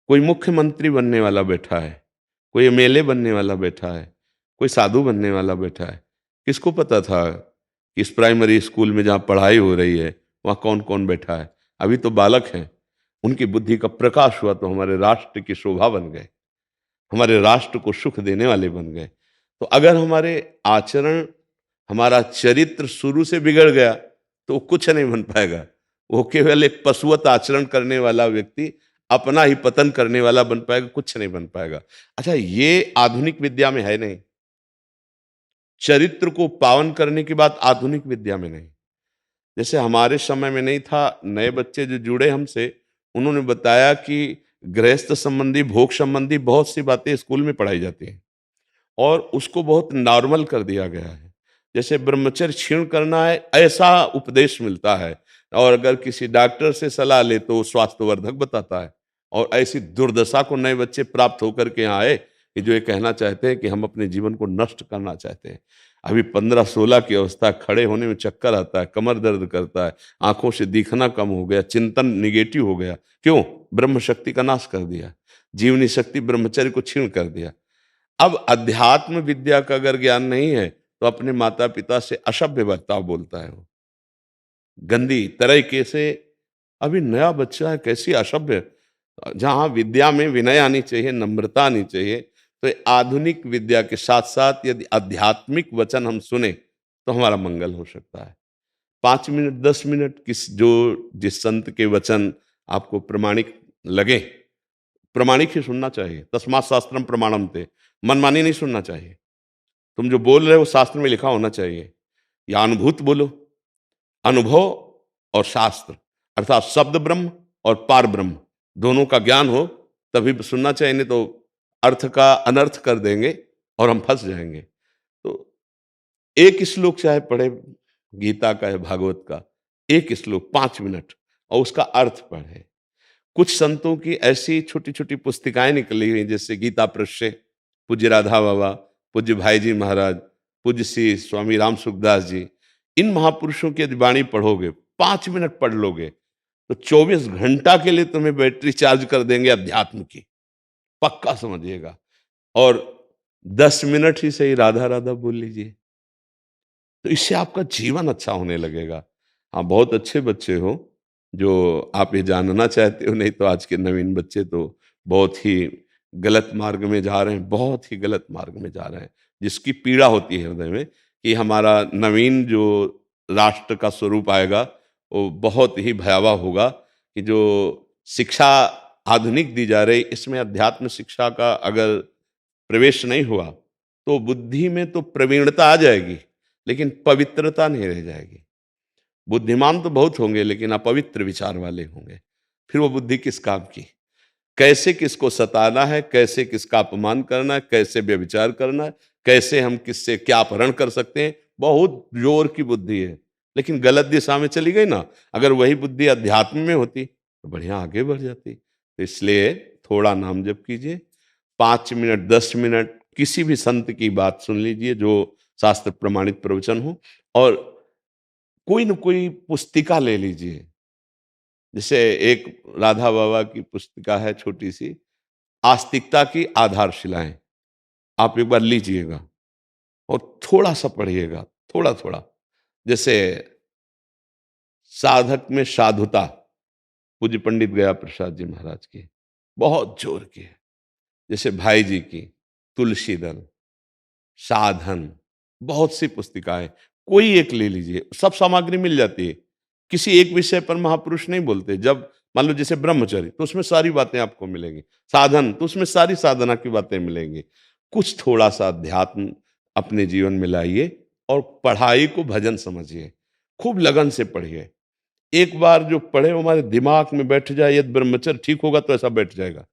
कोई मुख्यमंत्री बनने वाला बैठा है, कोई एमएलए बनने वाला बैठा है, कोई साधु बनने वाला बैठा है। किसको पता था कि इस प्राइमरी स्कूल में जहाँ पढ़ाई हो रही है, वहाँ कौन-कौन बैठा है? अभी तो बालक हैं, उनकी बुद्धि का प्रकाश हुआ तो हमारे राष्ट्र की शोभा बन गए, हमारे राष्ट्र को सुख देने वाले बन गए। तो अगर हमारे आचरण, हमारा चरित्र शुरू से बिगड़ गया, तो कुछ नहीं बन पाएगा। वो केवल एक पशुवत आचरण करने वाला व्यक्ति अपना ही पतन करने वाला बन पाएगा, कुछ नहीं बन पाएगा। अच्छा, ये आधुनिक विद्या में है नहीं। चरित्र को पावन करने की बात आधुनिक विद्या में नहीं। जैसे हमारे समय में नहीं था, नए बच्चे जो जुड़े हमसे, उन्होंने बताया कि गृहस्थ संबंधी, भोग संबंधी बहुत सी बातें स्कूल में पढ़ाई जाती हैं और उसको बहुत नॉर्मल कर दिया गया है। जैसे ब्रह्मचर्य क्षीण करना है, ऐसा उपदेश मिलता है, और अगर किसी डॉक्टर से सलाह ले तो स्वास्थ्यवर्धक बताता है। और ऐसी दुर्दशा को नए बच्चे प्राप्त होकर के यहाँ आए कि जो ये कहना चाहते हैं कि हम अपने जीवन को नष्ट करना चाहते हैं। अभी 15-16 की अवस्था, खड़े होने में चक्कर आता है, कमर दर्द करता है, आंखों से दिखना कम हो गया, चिंतन निगेटिव हो गया। क्यों? ब्रह्म शक्ति का नाश कर दिया, जीवनी शक्ति ब्रह्मचर्य को क्षीण कर दिया। अब अध्यात्म विद्या का अगर ज्ञान नहीं है, तो अपने माता पिता से असभ्य बर्ताव बोलता है वो, गंदी तरीके से। अभी नया बच्चा है, कैसी असभ्य। जहाँ विद्या में विनय आनी चाहिए, नम्रता आनी चाहिए, तो ये आधुनिक विद्या के साथ साथ यदि आध्यात्मिक वचन हम सुने, तो हमारा मंगल हो सकता है। 5 मिनट, 10 मिनट जिस संत के वचन आपको प्रमाणिक लगे, प्रमाणिक ही सुनना चाहिए। तस्मात् शास्त्रम प्रमाणम ते, मनमानी नहीं सुनना चाहिए। तुम जो बोल रहे हो शास्त्र में लिखा होना चाहिए, या अनुभूत बोलो। अनुभव और शास्त्र, अर्थात शब्द ब्रह्म और पार ब्रह्म, दोनों का ज्ञान हो तभी सुनना चाहिए, नहीं तो अर्थ का अनर्थ कर देंगे और हम फंस जाएंगे। तो एक श्लोक चाहे पढ़े, गीता का या भागवत का, एक श्लोक 5 मिनट, और उसका अर्थ पढ़े। कुछ संतों की ऐसी छोटी छोटी पुस्तिकाएं निकली हुई, जैसे गीता प्रश्य, पूज्य राधा बाबा, पूज्य भाई जी महाराज, पूज्य श्री स्वामी राम सुखदास जी। इन महापुरुषों की यदि वाणी पढ़ोगे, 5 मिनट पढ़ लोगे, तो 24 घंटा के लिए तुम्हें बैटरी चार्ज कर देंगे अध्यात्म की, पक्का समझिएगा। और 10 मिनट ही सही राधा राधा बोल लीजिए, तो इससे आपका जीवन अच्छा होने लगेगा। हाँ, बहुत अच्छे बच्चे हो जो आप ये जानना चाहते हो, नहीं तो आज के नवीन बच्चे तो बहुत ही गलत मार्ग में जा रहे हैं, बहुत ही गलत मार्ग में जा रहे हैं, जिसकी पीड़ा होती है हृदय में कि हमारा नवीन जो राष्ट्र का स्वरूप आएगा, वो बहुत ही भयावह होगा। कि जो शिक्षा आधुनिक दी जा रही, इसमें अध्यात्म शिक्षा का अगर प्रवेश नहीं हुआ, तो बुद्धि में तो प्रवीणता आ जाएगी, लेकिन पवित्रता नहीं रह जाएगी। बुद्धिमान तो बहुत होंगे, लेकिन अपवित्र विचार वाले होंगे, फिर वो बुद्धि किस काम की। कैसे किसको सताना है, कैसे किसका अपमान करना है, कैसे व्यभिचार करना है, कैसे हम किससे क्या अपहरण कर सकते हैं, बहुत जोर की बुद्धि है, लेकिन गलत दिशा में चली गई ना। अगर वही बुद्धि अध्यात्म में होती तो बढ़िया आगे बढ़ जाती। तो इसलिए थोड़ा नाम जप कीजिए, 5 मिनट, 10 मिनट किसी भी संत की बात सुन लीजिए जो शास्त्र प्रमाणित प्रवचन हो, और कोई न कोई पुस्तिका ले लीजिए। जैसे एक राधा बाबा की पुस्तिका है छोटी सी, आस्तिकता की आधारशिलाएं। आप एक बार लीजिएगा और थोड़ा सा पढ़िएगा, थोड़ा थोड़ा। जैसे साधक में साधुता, पूज्य पंडित गया प्रसाद जी महाराज की, बहुत जोर की है। जैसे भाई जी की तुलसी दल, साधन, बहुत सी पुस्तिकाएं, कोई एक ले लीजिए, सब सामग्री मिल जाती है। किसी एक विषय पर महापुरुष नहीं बोलते। जब मान लो जैसे ब्रह्मचर्य, तो उसमें सारी बातें आपको मिलेंगी। साधन, तो उसमें सारी साधना की बातें मिलेंगी। कुछ थोड़ा सा अध्यात्म अपने जीवन में लाइए और पढ़ाई को भजन समझिए, खूब लगन से पढ़िए। एक बार जो पढ़े वो हमारे दिमाग में बैठ जाए, यदि ब्रह्मचर्य ठीक होगा तो ऐसा बैठ जाएगा।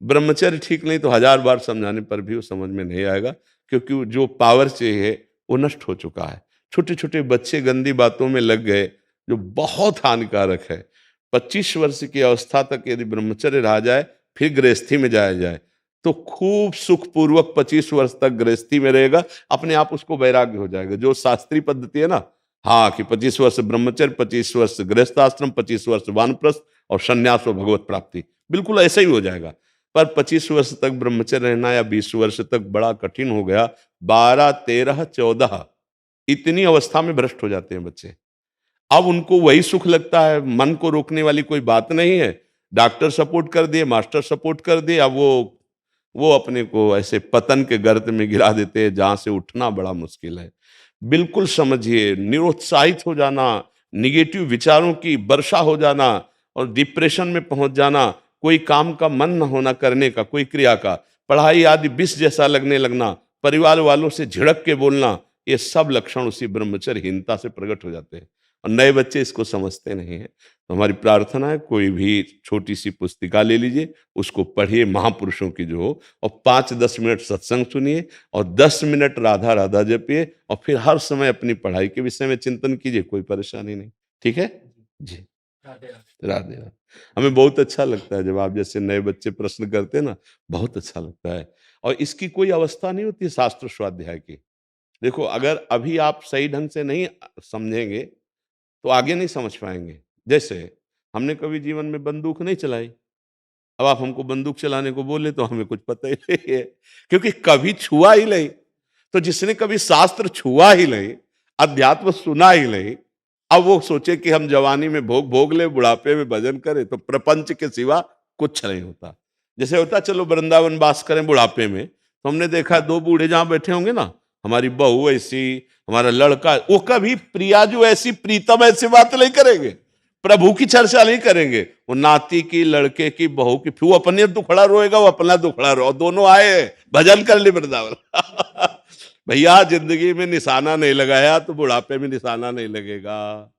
ब्रह्मचर्य ठीक नहीं तो 1000 बार समझाने पर भी वो समझ में नहीं आएगा, क्योंकि वो जो पावर चाहिए वो नष्ट हो चुका है। छोटे छोटे बच्चे गंदी बातों में लग गए, जो बहुत हानिकारक है। 25 वर्ष की अवस्था तक यदि ब्रह्मचर्य रहा जाए, फिर गृहस्थी में जाया जाए, तो खूब सुखपूर्वक 25 वर्ष तक गृहस्थी में रहेगा, अपने आप उसको वैराग्य हो जाएगा। जो शास्त्रीय पद्धति है ना, हाँ, कि 25 वर्ष ब्रह्मचर्य, 25 वर्ष गृहस्थाश्रम, 25 वर्ष वानप्रस्थ और संन्यास व भगवत प्राप्ति, बिल्कुल ऐसा ही हो जाएगा। पर 25 वर्ष तक ब्रह्मचर्य रहना या 20 वर्ष तक बड़ा कठिन हो गया। 12, 13, 14 इतनी अवस्था में भ्रष्ट हो जाते हैं बच्चे। अब उनको वही सुख लगता है, मन को रोकने वाली कोई बात नहीं है। डॉक्टर सपोर्ट कर दिए, मास्टर सपोर्ट कर दिए, अब वो अपने को ऐसे पतन के गर्त में गिरा देते हैं जहां से उठना बड़ा मुश्किल है। बिल्कुल समझिए, निरुत्साहित हो जाना, निगेटिव विचारों की वर्षा हो जाना और डिप्रेशन में पहुंच जाना, कोई काम का मन न होना करने का, कोई क्रिया का, पढ़ाई आदि विष जैसा लगने लगना, परिवार वालों से झिड़क के बोलना, ये सब लक्षण उसी ब्रह्मचर्यहीनता से प्रकट हो जाते हैं। और नए बच्चे इसको समझते नहीं है। तो हमारी प्रार्थना है, कोई भी छोटी सी पुस्तिका ले लीजिए, उसको पढ़िए, महापुरुषों की जो हो, और 5-10 मिनट सत्संग सुनिए और 10 मिनट राधा राधा जपिए, और फिर हर समय अपनी पढ़ाई के विषय में चिंतन कीजिए, कोई परेशानी नहीं। ठीक है जी। राधे राधे। हमें बहुत अच्छा लगता है जब आप जैसे नए बच्चे प्रश्न करते हैं ना, बहुत अच्छा लगता है। और इसकी कोई अवस्था नहीं होती शास्त्र स्वाध्याय की। देखो, अगर अभी आप सही ढंग से नहीं समझेंगे तो आगे नहीं समझ पाएंगे। जैसे हमने कभी जीवन में बंदूक नहीं चलाई, अब आप हमको बंदूक चलाने को बोले तो हमें कुछ पता ही नहीं है, क्योंकि कभी छुआ ही नहीं। तो जिसने कभी शास्त्र छुआ ही नहीं, अध्यात्म सुना ही नहीं, अब वो सोचे कि हम जवानी में भोग भोग ले, बुढ़ापे में भजन करें, तो प्रपंच के सिवा कुछ नहीं होता। जैसे होता चलो वृंदावन वास करें बुढ़ापे में, तो हमने देखा 2 बूढ़े जहां बैठे होंगे ना, हमारी बहू ऐसी, हमारा लड़का, वो कभी प्रियाजू ऐसी, प्रीतम ऐसी बात नहीं करेंगे, प्रभु की चर्चा नहीं करेंगे। वो नाती की, लड़के की, बहू की, फिर वो अपने दुखड़ा रोएगा, वो अपना दुखड़ा रो, दोनों आए भजन कर ले वृंदावन। भैया, जिंदगी में निशाना नहीं लगाया तो बुढ़ापे में निशाना नहीं लगेगा।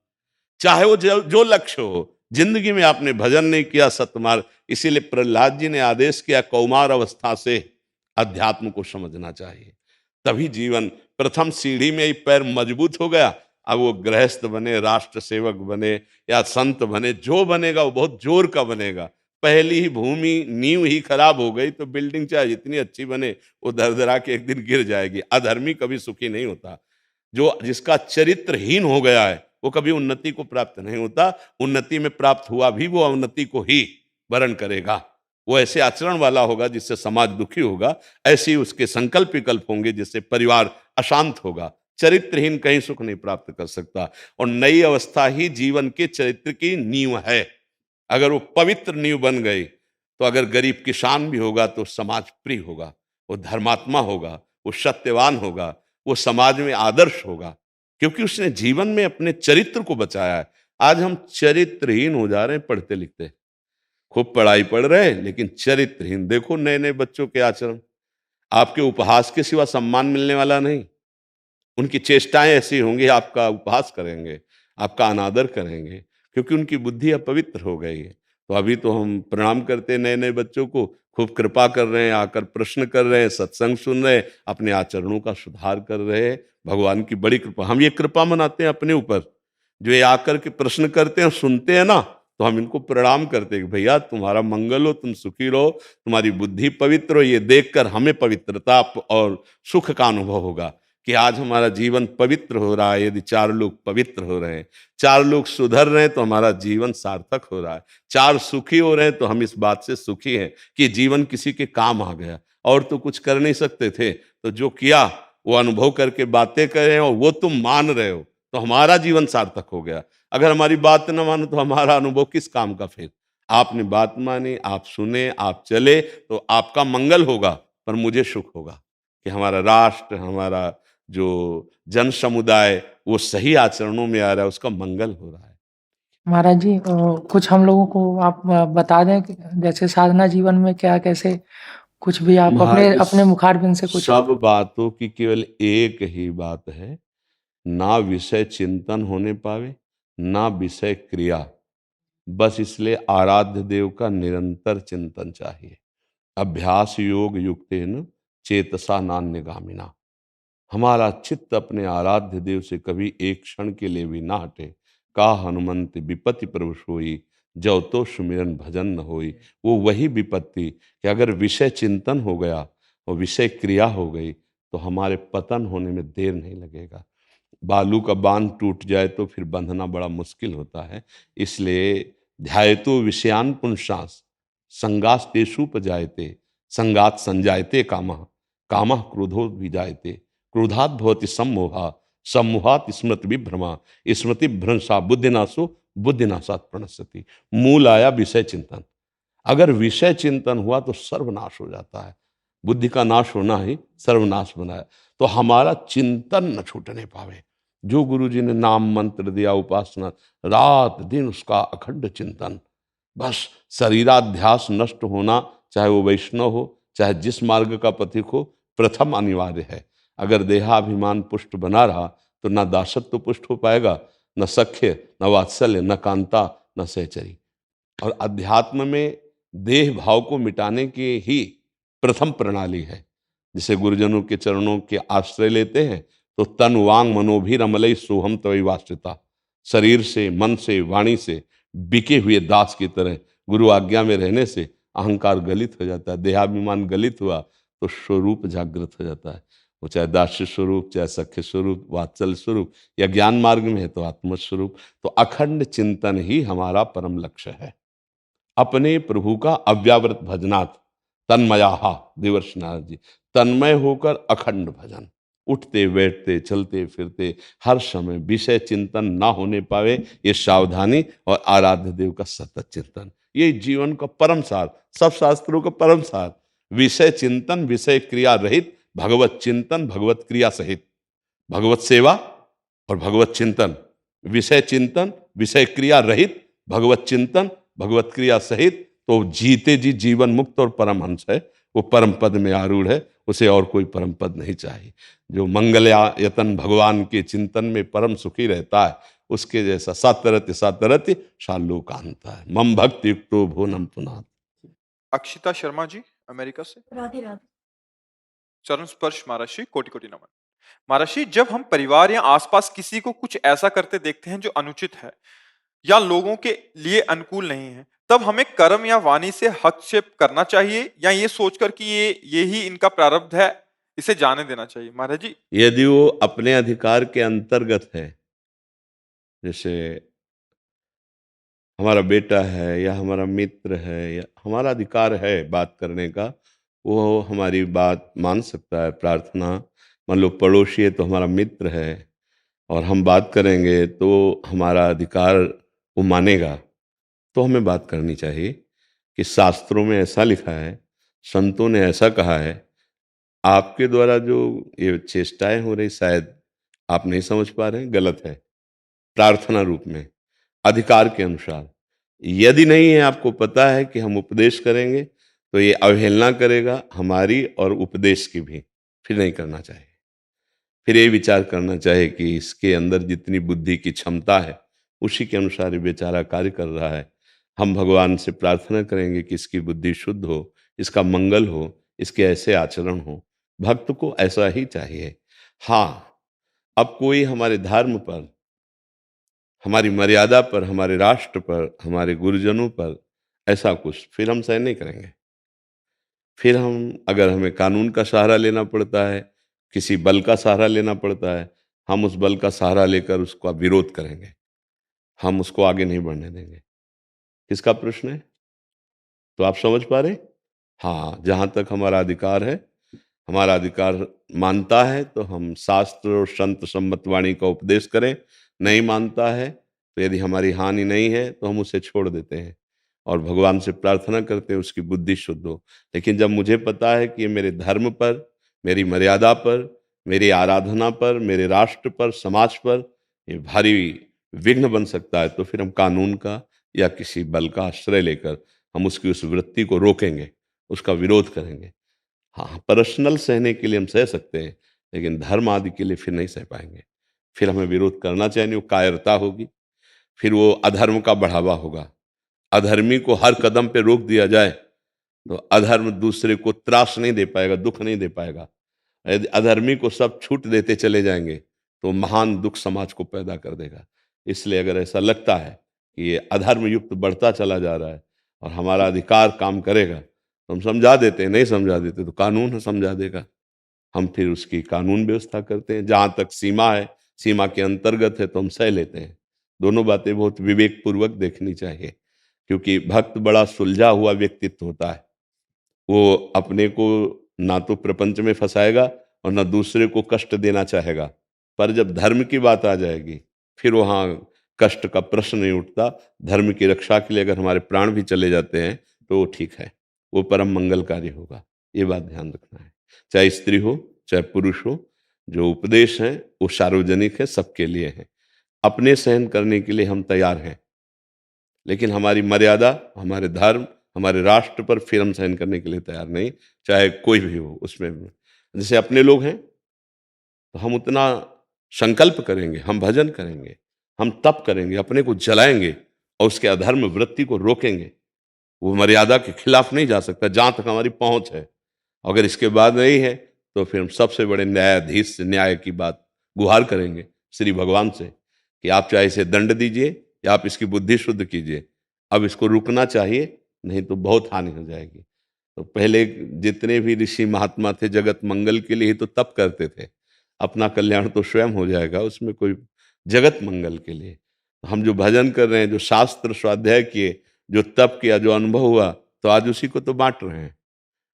चाहे वो जो लक्ष्य हो, जिंदगी में आपने भजन नहीं किया, सतमार्ग, इसीलिए प्रहलाद जी ने आदेश किया, कौमार अवस्था से अध्यात्म को समझना चाहिए, तभी जीवन। प्रथम सीढ़ी में ही पैर मजबूत हो गया, अब वो गृहस्थ बने, राष्ट्र सेवक बने या संत बने, जो बनेगा वो बहुत जोर का बनेगा। पहली ही भूमि, नींव ही खराब हो गई तो बिल्डिंग चाहे जितनी अच्छी बने, वो दरदरा के एक दिन गिर जाएगी। अधर्मी कभी सुखी नहीं होता। जिसका चरित्रहीन हो गया है वो कभी उन्नति को प्राप्त नहीं होता। उन्नति में प्राप्त हुआ भी वो अवनति को ही वरण करेगा। वो ऐसे आचरण वाला होगा जिससे समाज दुखी होगा, ऐसे ही उसके संकल्प विकल्प होंगे जिससे परिवार अशांत होगा। चरित्रहीन कहीं सुख नहीं प्राप्त कर सकता। और नई अवस्था ही जीवन के चरित्र की नींव है। अगर वो पवित्र नींव बन गई तो अगर गरीब किसान भी होगा तो समाज प्रिय होगा, वो धर्मात्मा होगा, वो सत्यवान होगा, वो समाज में आदर्श होगा, क्योंकि उसने जीवन में अपने चरित्र को बचाया है। आज हम चरित्रहीन हो जा रहे हैं पढ़ते लिखते, खूब पढ़ाई पढ़ रहे हैं लेकिन चरित्रहीन। देखो नए नए बच्चों के आचरण, आपके उपहास के सिवा सम्मान मिलने वाला नहीं। उनकी चेष्टाएं ऐसी होंगी, आपका उपहास करेंगे, आपका अनादर करेंगे, क्योंकि उनकी बुद्धि अपवित्र हो गई है। तो अभी तो हम प्रणाम करते हैं नए नए बच्चों को, खूब कृपा कर रहे हैं, आकर प्रश्न कर रहे हैं, सत्संग सुन रहे हैं, अपने आचरणों का सुधार कर रहे हैं। भगवान की बड़ी कृपा, हम ये कृपा मनाते हैं अपने ऊपर। जो ये आकर के प्रश्न करते हैं, सुनते हैं ना, तो हम इनको प्रणाम करते हैं कि भैया तुम्हारा मंगल हो, तुम सुखी रहो, तुम्हारी बुद्धि पवित्र हो। ये देखकर हमें पवित्रता और सुख का अनुभव होगा कि आज हमारा जीवन पवित्र हो रहा है। यदि 4 लोग पवित्र हो रहे हैं, 4 लोग सुधर रहे हैं, तो हमारा जीवन सार्थक हो रहा है। 4 सुखी हो रहे हैं तो हम इस बात से सुखी हैं कि जीवन किसी के काम आ गया। और तो कुछ कर नहीं सकते थे, तो जो किया वो अनुभव करके बातें कर रहे हैं और वो तुम मान रहे हो, तो हमारा जीवन सार्थक हो गया। अगर हमारी बात न मानो तो हमारा अनुभव किस काम का फिर? आपने बात मानी, आप सुने, आप चले, तो आपका मंगल होगा, पर मुझे सुख होगा कि हमारा राष्ट्र, हमारा जो जन समुदाय वो सही आचरणों में आ रहा है, उसका मंगल हो रहा है। महाराज जी कुछ हम लोगों को आप बता दें कि जैसे साधना जीवन में क्या कैसे कुछ भी आप अपने महाराज, अपने मुखारबिंद से कुछ सब बातों की केवल एक ही बात है, ना विषय चिंतन होने पावे, ना विषय क्रिया। बस इसलिए आराध्य देव का निरंतर चिंतन चाहिए। अभ्यास योग युक्तेन चेतसा नान्यगामिना। हमारा चित्त अपने आराध्य देव से कभी एक क्षण के लिए भी ना हटे। का हनुमंत विपत्ति प्रभु सोई, जौ तो सुमिरन भजन न होई। वो वही विपत्ति कि अगर विषय चिंतन हो गया और विषय क्रिया हो गई तो हमारे पतन होने में देर नहीं लगेगा। बालू का बांध टूट जाए तो फिर बंधना बड़ा मुश्किल होता है। इसलिए ध्यायतो विषयान पुंसांस संगास तेषुपजायते, संगात संजायते कामः, कामः क्रोधो विजायते, क्रोधात भवति सम्मोहा, सम्मोहात स्मृति विभ्रमा, स्मृति भ्रंशा बुद्धिनाशो, बुद्धिनाशात प्रणश्यति। मूल आया विषय चिंतन। अगर विषय चिंतन हुआ तो सर्वनाश हो जाता है। बुद्धि का नाश होना ही सर्वनाश बनाया। तो हमारा चिंतन न छूटने पावे। जो गुरु जी ने नाम मंत्र दिया, उपासना, रात दिन उसका अखंड चिंतन। बस शरीराध्यास नष्ट होना, चाहे वो वैष्णव हो, चाहे जिस मार्ग का पथिक हो, प्रथम अनिवार्य है। अगर देहाभिमान पुष्ट बना रहा तो न दासत्व पुष्ट हो पाएगा, न सख्य, न वात्सल्य, न कांता, न सहचरी। और अध्यात्म में देह भाव को मिटाने की ही प्रथम प्रणाली है। जिसे गुरुजनों के चरणों के आश्रय लेते हैं तो तन वांग मनोभीर अमलई सोहम तवई वास्यता। शरीर से, मन से, वाणी से बिके हुए दास की तरह गुरु आज्ञा में रहने से अहंकार गलित हो जाता है। देहाभिमान गलित हुआ तो स्वरूप जागृत हो जाता है। वो चाहे दास्य स्वरूप, चाहे सख्य स्वरूप, वात्सल स्वरूप, या ज्ञान मार्ग में है तो आत्मस्वरूप। तो अखंड चिंतन ही हमारा परम लक्ष्य है। अपने प्रभु का अव्यावृत भजनात् तन्मयाहा, देवर्षि नारद जी, तन्मय होकर अखंड भजन। उठते बैठते चलते फिरते हर समय विषय चिंतन ना होने पावे, ये सावधानी। और आराध्य देव का सतत चिंतन, ये जीवन का परम सार, सब शास्त्रों का परम सार। विषय चिंतन, विषय क्रिया रहित, भगवत चिंतन, भगवत क्रिया सहित। भगवत सेवा और भगवत चिंतन, विषय चिंतन, विषय क्रिया रहित, भगवत चिंतन, भगवत क्रिया सहित, तो जीते जी जीवन मुक्त और परमहंस है। वो परम पद में आरूढ़ है, उसे और कोई परम पद नहीं चाहिए। जो मंगलयतन भगवान के चिंतन में परम सुखी रहता है, उसके जैसा सातरति सातरति शालोकांत है। मम भक्ति युक्तो भुवनम पुनात्। अक्षिता शर्मा जी अमेरिका से। राधे राधे। चरण स्पर्श महर्षि, कोटि कोटि नमन। महर्षि, जब हम परिवार या आसपास किसी को कुछ ऐसा करते देखते हैं जो अनुचित है या लोगों के लिए अनुकूल नहीं है, तब हमें कर्म या वाणी से हस्तक्षेप करना चाहिए या ये सोचकर कि ये ही इनका प्रारब्ध है, इसे जाने देना चाहिए? महाराज जी, यदि वो अपने अधिकार के अंतर्गत है, जैसे हमारा बेटा है या हमारा मित्र है, या हमारा अधिकार है बात करने का, वो हमारी बात मान सकता है। प्रार्थना, मान लो पड़ोसी है तो हमारा मित्र है और हम बात करेंगे तो हमारा अधिकार वो मानेगा, तो हमें बात करनी चाहिए। कि शास्त्रों में ऐसा लिखा है, संतों ने ऐसा कहा है। आपके द्वारा जो ये चेष्टाएं हो रही, शायद आप नहीं समझ पा रहे हैं, गलत है। प्रार्थना रूप में, अधिकार के अनुसार। यदि नहीं है, आपको पता है कि हम उपदेश करेंगे तो ये अवहेलना करेगा हमारी और उपदेश की भी, फिर नहीं करना चाहिए। फिर ये विचार करना चाहिए कि इसके अंदर जितनी बुद्धि की क्षमता है उसी के अनुसार ये बेचारा कार्य कर रहा है। हम भगवान से प्रार्थना करेंगे कि इसकी बुद्धि शुद्ध हो, इसका मंगल हो, इसके ऐसे आचरण हो। भक्त को ऐसा ही चाहिए। हाँ, अब कोई हमारे धर्म पर, हमारी मर्यादा पर, हमारे राष्ट्र पर, हमारे गुरुजनों पर ऐसा कुछ, फिर हम सहन नहीं करेंगे। फिर हम, अगर हमें कानून का सहारा लेना पड़ता है, किसी बल का सहारा लेना पड़ता है, हम उस बल का सहारा लेकर उसका विरोध करेंगे, हम उसको आगे नहीं बढ़ने देंगे। किसका प्रश्न है? तो आप समझ पा रहे? हाँ, जहाँ तक हमारा अधिकार है, हमारा अधिकार मानता है तो हम शास्त्र और संत सम्मत वाणी का उपदेश करें, नहीं मानता है तो यदि हमारी हानि नहीं है तो हम उसे छोड़ देते हैं और भगवान से प्रार्थना करते हैं उसकी बुद्धि शुद्ध हो। लेकिन जब मुझे पता है कि ये मेरे धर्म पर, मेरी मर्यादा पर, मेरी आराधना पर, मेरे राष्ट्र पर, समाज पर ये भारी विघ्न बन सकता है, तो फिर हम कानून का या किसी बल का आश्रय लेकर हम उसकी उस वृत्ति को रोकेंगे, उसका विरोध करेंगे। हाँ, पर्सनल सहने के लिए हम सह सकते हैं, लेकिन धर्म आदि के लिए फिर नहीं सह पाएंगे। फिर हमें विरोध करना चाहिए, नहीं वो कायरता होगी, फिर वो अधर्म का बढ़ावा होगा। अधर्मी को हर कदम पे रोक दिया जाए तो अधर्म दूसरे को त्रास नहीं दे पाएगा, दुख नहीं दे पाएगा। यदि अधर्मी को सब छूट देते चले जाएंगे तो महान दुख समाज को पैदा कर देगा। इसलिए अगर ऐसा लगता है कि ये अधर्म युक्त बढ़ता चला जा रहा है और हमारा अधिकार काम करेगा तो हम समझा देते हैं, नहीं समझा देते तो कानून समझा देगा। हम फिर उसकी कानून व्यवस्था करते हैं, जहाँ तक सीमा है, सीमा के अंतर्गत है तो हम सह लेते हैं। दोनों बातें बहुत विवेक पूर्वक देखनी चाहिए, क्योंकि भक्त बड़ा सुलझा हुआ व्यक्तित्व होता है। वो अपने को ना तो प्रपंच में फंसाएगा और ना दूसरे को कष्ट देना चाहेगा। पर जब धर्म की बात आ जाएगी फिर वहाँ कष्ट का प्रश्न नहीं उठता। धर्म की रक्षा के लिए अगर हमारे प्राण भी चले जाते हैं तो वो ठीक है, वो परम मंगलकारी होगा। ये बात ध्यान रखना है, चाहे स्त्री हो चाहे पुरुष हो। जो उपदेश है वो सार्वजनिक है, सबके लिए है। अपने सहन करने के लिए हम तैयार हैं, लेकिन हमारी मर्यादा, हमारे धर्म, हमारे राष्ट्र पर फिर हम सहन करने के लिए तैयार नहीं, चाहे कोई भी हो उसमें। जैसे अपने लोग हैं तो हम उतना संकल्प करेंगे, हम भजन करेंगे, हम तप करेंगे, अपने को जलाएंगे और उसके अधर्म वृत्ति को रोकेंगे। वो मर्यादा के खिलाफ नहीं जा सकता जहां तक हमारी पहुंच है। अगर इसके बाद नहीं है तो फिर हम सबसे बड़े न्यायाधीश से न्याय की बात गुहार करेंगे श्री भगवान से कि आप चाहे इसे दंड दीजिए या आप इसकी बुद्धि शुद्ध कीजिए, अब इसको रुकना चाहिए, नहीं तो बहुत हानि हो जाएगी। तो पहले जितने भी ऋषि महात्मा थे जगत मंगल के लिए ही तो तप करते थे, अपना कल्याण तो स्वयं हो जाएगा, उसमें कोई जगत मंगल के लिए। हम जो भजन कर रहे हैं, जो शास्त्र स्वाध्याय किए, जो तप किया, जो अनुभव हुआ, तो आज उसी को तो बांट रहे हैं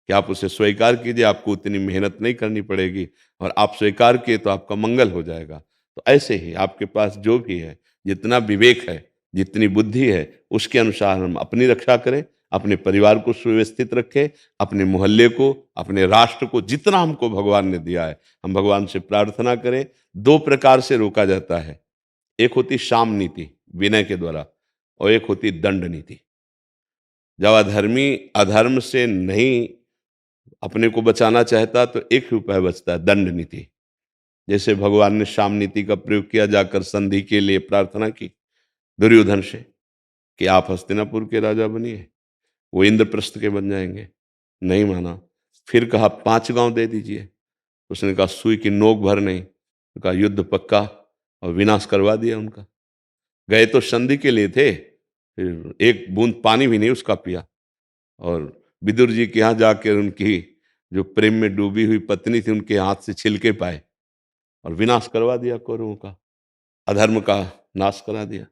कि आप उसे स्वीकार कीजिए, आपको उतनी मेहनत नहीं करनी पड़ेगी और आप स्वीकार किए तो आपका मंगल हो जाएगा। तो ऐसे ही आपके पास जो भी है, जितना विवेक है, जितनी बुद्धि है, उसके अनुसार हम अपनी रक्षा करें, अपने परिवार को सुव्यवस्थित रखें, अपने मोहल्ले को, अपने राष्ट्र को, जितना हमको भगवान ने दिया है हम भगवान से प्रार्थना करें। दो प्रकार से रोका जाता है, एक होती साम नीति विनय के द्वारा और एक होती दंड नीति। जब अधर्मी अधर्म से नहीं अपने को बचाना चाहता तो एक ही उपाय बचता है, दंड नीति। जैसे भगवान ने साम नीति का प्रयोग किया, जाकर संधि के लिए प्रार्थना की दुर्योधन से कि आप हस्तिनापुर के राजा बनिए, वो इंद्रप्रस्थ के बन जाएंगे। नहीं माना, फिर कहा 5 गांव दे दीजिए, उसने कहा सुई की नोक भर नहीं, तो कहा युद्ध पक्का, और विनाश करवा दिया उनका। गए तो संधि के लिए थे, फिर एक बूंद पानी भी नहीं उसका पिया, और विदुर जी के यहाँ जाकर उनकी जो प्रेम में डूबी हुई पत्नी थी उनके हाथ से छिलके पाए और विनाश करवा दिया कौरवों का, अधर्म का नाश करा दिया।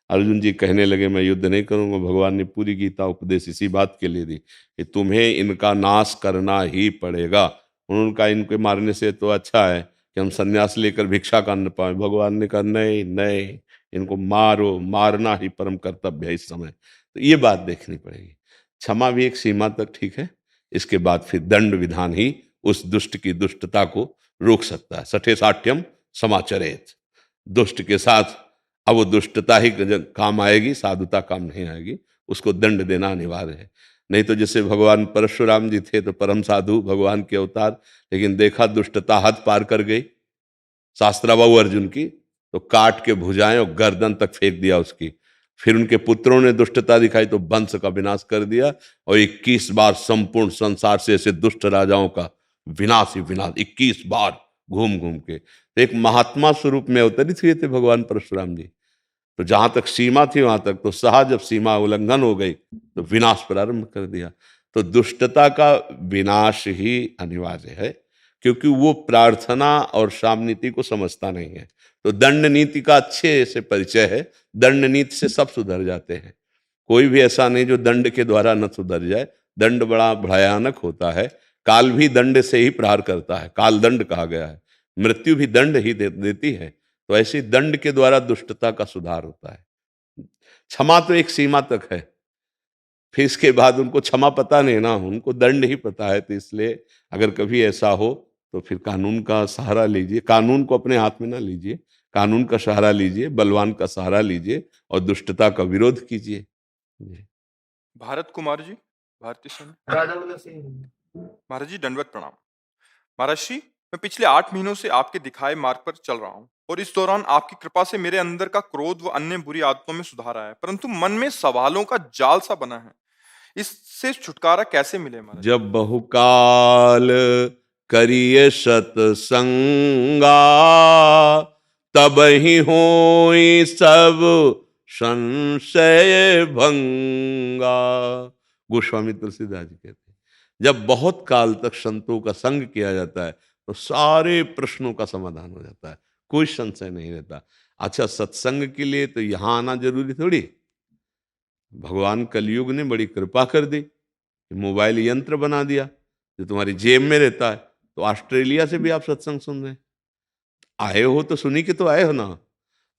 अर्जुन जी कहने लगे मैं युद्ध नहीं करूंगा। भगवान ने पूरी गीता उपदेश इसी बात के लिए दी कि तुम्हें इनका नाश करना ही पड़ेगा। उनका इनके मारने से तो अच्छा है कि हम संन्यास लेकर भिक्षा का न पाए। भगवान ने कहा नहीं नहीं, इनको मारो, मारना ही परम कर्तव्य है इस समय। तो ये बात देखनी पड़ेगी। क्षमा भी एक सीमा तक ठीक है, इसके बाद फिर दंड विधान ही उस दुष्ट की दुष्टता को रोक सकता है। सठे साठ्यम समाचरेत, दुष्ट के साथ अब वो दुष्टता ही काम आएगी, साधुता काम नहीं आएगी, उसको दंड देना अनिवार्य है। नहीं तो जैसे भगवान परशुराम जी थे तो परम साधु भगवान के अवतार, लेकिन देखा दुष्टता हद पार कर गई शास्त्राबाहु अर्जुन की, तो काट के भुजाएं और गर्दन तक फेंक दिया उसकी। फिर उनके पुत्रों ने दुष्टता दिखाई तो वंश का विनाश कर दिया, और 21 बार संपूर्ण संसार से ऐसे दुष्ट राजाओं का विनाश ही विनाश, 21 बार घूम घूम के। तो एक महात्मा स्वरूप में अवतरित हुए थे भगवान परशुराम जी। तो जहां तक सीमा थी वहां तक तो सहा, जब सीमा उल्लंघन हो गई तो विनाश प्रारंभ कर दिया। तो दुष्टता का विनाश ही अनिवार्य है, क्योंकि वो प्रार्थना और साम नीति को समझता नहीं है। तो दंड नीति का अच्छे से परिचय है, दंड नीति से सब सुधर जाते हैं। कोई भी ऐसा नहीं जो दंड के द्वारा न सुधर जाए। दंड बड़ा भयानक होता है, काल भी दंड से ही प्रहार करता है, काल दंड कहा गया है, मृत्यु भी दंड ही देती है। तो ऐसी दंड के द्वारा दुष्टता का सुधार होता है। क्षमा तो एक सीमा तक है, फिर इसके बाद उनको क्षमा पता नहीं ना, उनको दंड ही पता है। तो इसलिए अगर कभी ऐसा हो तो फिर कानून का सहारा लीजिए, कानून को अपने हाथ में ना लीजिए, कानून का सहारा लीजिए, बलवान का सहारा लीजिए और दुष्टता का विरोध कीजिए। जी। भारत कुमार जी, भारतीय सेना। राधा वाला से महाराज जी दंडवत प्रणाम। महाराज जी, मैं पिछले 8 महीनों से आपके दिखाए मार्ग पर चल रहा हूँ और इस दौरान आपकी कृपा से मेरे अंदर का क्रोध व अन्य बुरी आदतों में सुधार आया है, परंतु मन में सवालों का जाल सा बना है। इससे छुटकारा कैसे मिले महाराज? जब बहुकाल करिय सतसंगा, तब ही होई सब संशय भंगा। गोस्वामी तुलसीदास जी कहते हैं जब बहुत काल तक संतों का संग किया जाता है तो सारे प्रश्नों का समाधान हो जाता है, कोई संशय नहीं रहता। अच्छा, सत्संग के लिए तो यहाँ आना जरूरी थोड़ी। भगवान कलयुग ने बड़ी कृपा कर दी, मोबाइल यंत्र बना दिया जो तुम्हारी जेब में रहता है। तो ऑस्ट्रेलिया से भी आप सत्संग सुन रहे हैं, आए हो तो सुनी के तो आए हो ना।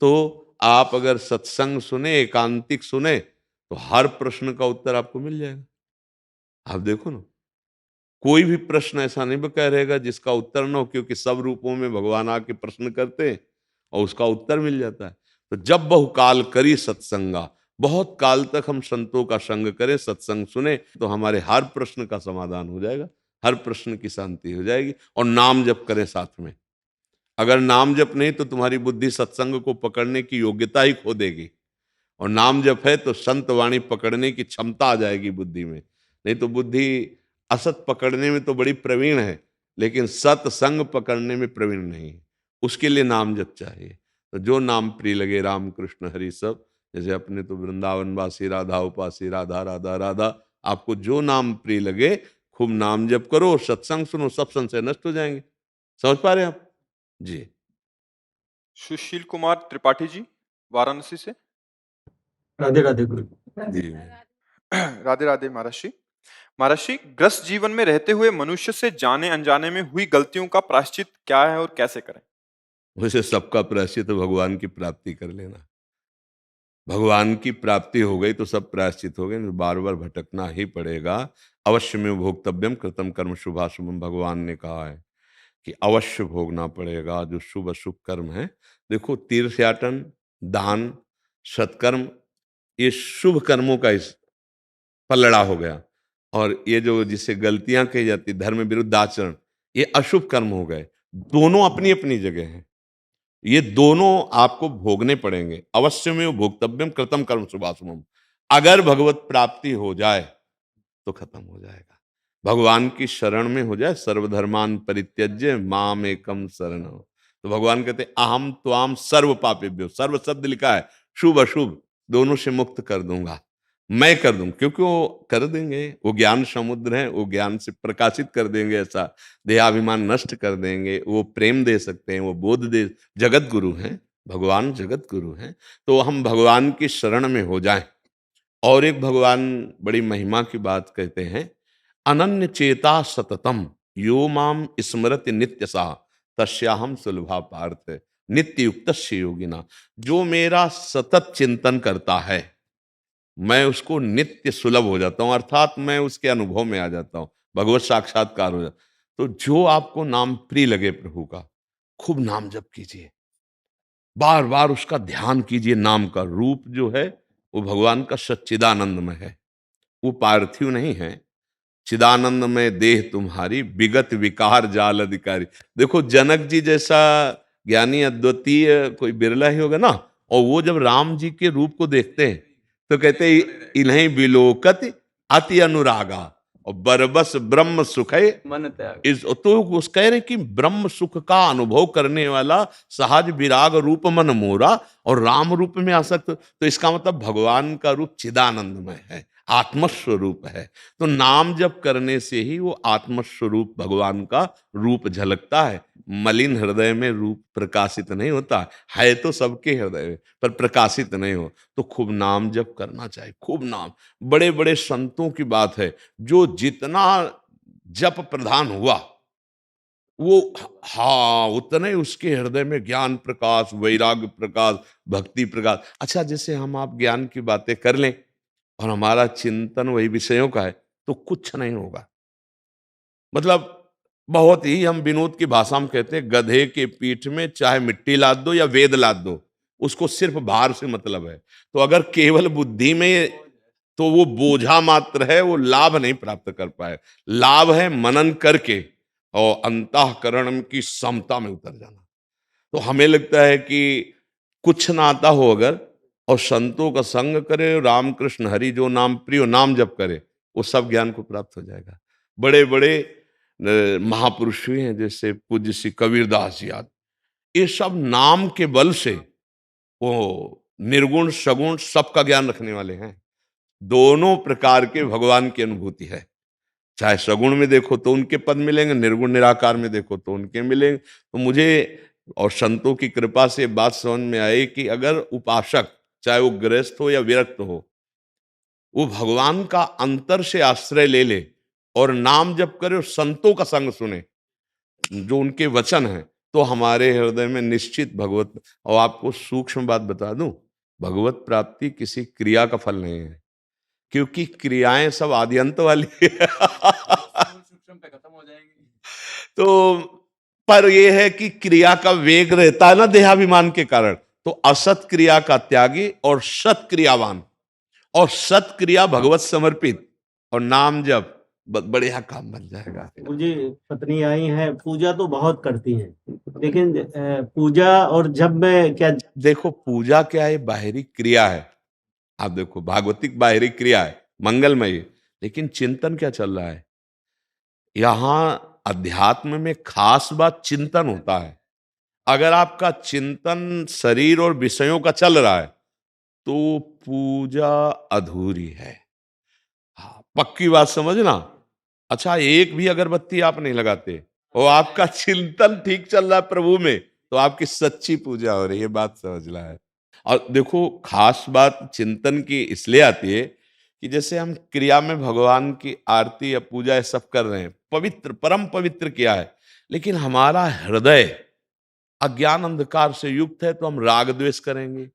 तो आप अगर सत्संग सुने, एकांतिक सुने, तो हर प्रश्न का उत्तर आपको मिल जाएगा। आप देखो ना, कोई भी प्रश्न ऐसा नहीं बकाया रहेगा जिसका उत्तर ना हो, क्योंकि सब रूपों में भगवान आके प्रश्न करते हैं और उसका उत्तर मिल जाता है। तो जब बहुकाल करी सत्संगा, बहुत काल तक हम संतों का संग करें, सत्संग सुने, तो हमारे हर प्रश्न का समाधान हो जाएगा, हर प्रश्न की शांति हो जाएगी। और नाम जप करें साथ में। अगर नाम जप नहीं तो तुम्हारी बुद्धि सत्संग को पकड़ने की योग्यता ही खो देगी, और नाम जप है तो संत वाणी पकड़ने की क्षमता आ जाएगी बुद्धि में। नहीं तो बुद्धि असत पकड़ने में तो बड़ी प्रवीण है, लेकिन सत्संग पकड़ने में प्रवीण नहीं है। उसके लिए नाम जप चाहिए। तो जो नाम प्रिय लगे, राम कृष्ण हरि सब, जैसे अपने तो वृंदावनवासी राधा उपासी, राधा राधा राधा, आपको जो नाम प्रिय लगे खूब नाम जप करो, सत्संग सुनो, सब संशय नष्ट हो जाएंगे। समझ पा रहे हैं आप? जी। सुशील कुमार त्रिपाठी जी, वाराणसी से। राधे राधे गुरु। जी। राधे राधे महाराज जी। महाराज जी, ग्रस्त जीवन में रहते हुए मनुष्य से जाने अनजाने में हुई गलतियों का प्रायश्चित क्या है और कैसे करें? वैसे सबका प्रायश्चित तो भगवान की प्राप्ति कर लेना। भगवान की प्राप्ति हो गई तो सब प्रायश्चित हो गए, बार बार भटकना ही पड़ेगा। अवश्य में भोक्तव्यम कृतम कर्म शुभाशुभम, भगवान ने कहा है कि अवश्य भोगना पड़ेगा जो शुभ अशुभ कर्म है। देखो, तीर्थयाटन, दान, सत्कर्म, ये शुभ कर्मों का इस पलड़ा हो गया। और ये जो जिसे गलतियां कही जाती, धर्म विरुद्ध आचरण, ये अशुभ कर्म हो गए। दोनों अपनी अपनी जगह हैं, ये दोनों आपको भोगने पड़ेंगे। अवश्य में भोक्तव्यम कृतम कर्म शुभाशुभम। अगर भगवत प्राप्ति हो जाए तो खत्म हो जाएगा। भगवान की शरण में हो जाए, सर्वधर्मान परित्यज्य माम एकम शरणम। तो भगवान कहते अहम त्वाम सर्व पापेभ्यो, सर्व शब्द लिखा है, शुभ अशुभ दोनों से मुक्त कर दूंगा, मैं कर दूं, क्योंकि वो कर देंगे। वो ज्ञान समुद्र है, वो ज्ञान से प्रकाशित कर देंगे, ऐसा देहाभिमान नष्ट कर देंगे। वो प्रेम दे सकते हैं, वो बोध दे, जगत गुरु हैं, भगवान जगत गुरु हैं। तो हम भगवान की शरण में हो जाएं। और एक भगवान बड़ी महिमा की बात कहते हैं, अनन्य चेता सततम यो माम स्मरति नित्य सा तस्याहम सुलभा पार्थ नित्य युक्त योगिना। जो मेरा सतत चिंतन करता है मैं उसको नित्य सुलभ हो जाता हूं, अर्थात मैं उसके अनुभव में आ जाता हूं, भगवत साक्षात्कार हो जाता। तो जो आपको नाम प्रिय लगे प्रभु का, खूब नाम जप कीजिए, बार बार उसका ध्यान कीजिए। नाम का रूप जो है वो भगवान का सच्चिदानंद में है, वो पार्थिव नहीं है। चिदानंद में देह तुम्हारी विगत विकार जाल अधिकारी। देखो, जनक जी जैसा ज्ञानी अद्वितीय कोई बिरला ही होगा ना। और वो जब राम जी के रूप को देखते हैं तो कहते इन्हें विलोकत अति अनुरागा, और बरबस ब्रह्म सुख है मन त्याग। इस तो उस कह रहे कि ब्रह्म सुख का अनुभव करने वाला सहज विराग रूप मन मोरा और राम रूप में आसक्त। तो इसका मतलब भगवान का रूप चिदानंदमय है, आत्मस्वरूप है। तो नाम जप करने से ही वो आत्मस्वरूप भगवान का रूप झलकता है। मलिन हृदय में रूप प्रकाशित नहीं होता है, तो सबके हृदय में, पर प्रकाशित नहीं हो। तो खूब नाम जप करना चाहिए, खूब नाम। बड़े बड़े संतों की बात है, जो जितना जप प्रधान हुआ वो हाँ उतने उसके हृदय में ज्ञान प्रकाश, वैराग्य प्रकाश, भक्ति प्रकाश। अच्छा, जैसे हम आप ज्ञान की बातें कर लें और हमारा चिंतन वही विषयों का है तो कुछ नहीं होगा। मतलब बहुत ही हम विनोद की भाषा में कहते हैं, गधे के पीठ में चाहे मिट्टी लाद दो या वेद लाद दो, उसको सिर्फ भार से मतलब है। तो अगर केवल बुद्धि में, तो वो बोझा मात्र है, वो लाभ नहीं प्राप्त कर पाए। लाभ है मनन करके और अंतःकरण की समता में उतर जाना। तो हमें लगता है कि कुछ ना आता हो अगर, और संतों का संग करे, रामकृष्ण हरि जो नाम प्रिय नाम जप करे, वो सब ज्ञान को प्राप्त हो जाएगा। बड़े बड़े महापुरुष हुए हैं, जैसे पूज्य श्री कबीरदास जी आदि, ये सब नाम के बल से वो निर्गुण सगुण सबका ज्ञान रखने वाले हैं। दोनों प्रकार के भगवान की अनुभूति है। चाहे सगुण में देखो तो उनके पद मिलेंगे, निर्गुण निराकार में देखो तो उनके मिलेंगे। तो मुझे और संतों की कृपा से बात समझ में आई कि अगर उपासक, चाहे वो गृहस्थ हो या विरक्त हो, वो भगवान का अंतर से आश्रय ले ले और नाम जप करे और संतों का संग सुने, जो उनके वचन हैं, तो हमारे हृदय में निश्चित भगवत। और आपको सूक्ष्म बात बता दूं, भगवत प्राप्ति किसी क्रिया का फल नहीं है, क्योंकि क्रियाएं सब आद्यंत वाली है। पे खत्म हो जाएंगी। तो पर यह है कि क्रिया का वेग रहता है ना देहाभिमान के कारण, तो असत क्रिया का त्यागी और सत क्रियावान, और सत क्रिया भगवत समर्पित और नाम जप, बढ़िया काम बन जाएगा। मुझे पत्नी आई है, पूजा तो बहुत करती है, लेकिन पूजा और जब में क्या। देखो पूजा क्या है, बाहरी क्रिया है। आप देखो भागवतिक बाहरी क्रिया है, मंगलमय, लेकिन चिंतन क्या चल रहा है यहां। अध्यात्म में खास बात चिंतन होता है। अगर आपका चिंतन शरीर और विषयों का चल रहा है तो पूजा अधूरी है। हाँ, पक्की बात समझना। अच्छा, एक भी अगरबत्ती आप नहीं लगाते और आपका चिंतन ठीक चल रहा है प्रभु में, तो आपकी सच्ची पूजा हो रही है। बात समझ रहा है। और देखो खास बात चिंतन की इसलिए आती है कि जैसे हम क्रिया में भगवान की आरती या पूजा ये सब कर रहे हैं, पवित्र परम पवित्र किया है, लेकिन हमारा हृदय अज्ञान अंधकार से युक्त है, तो हम राग द्वेष करेंगे,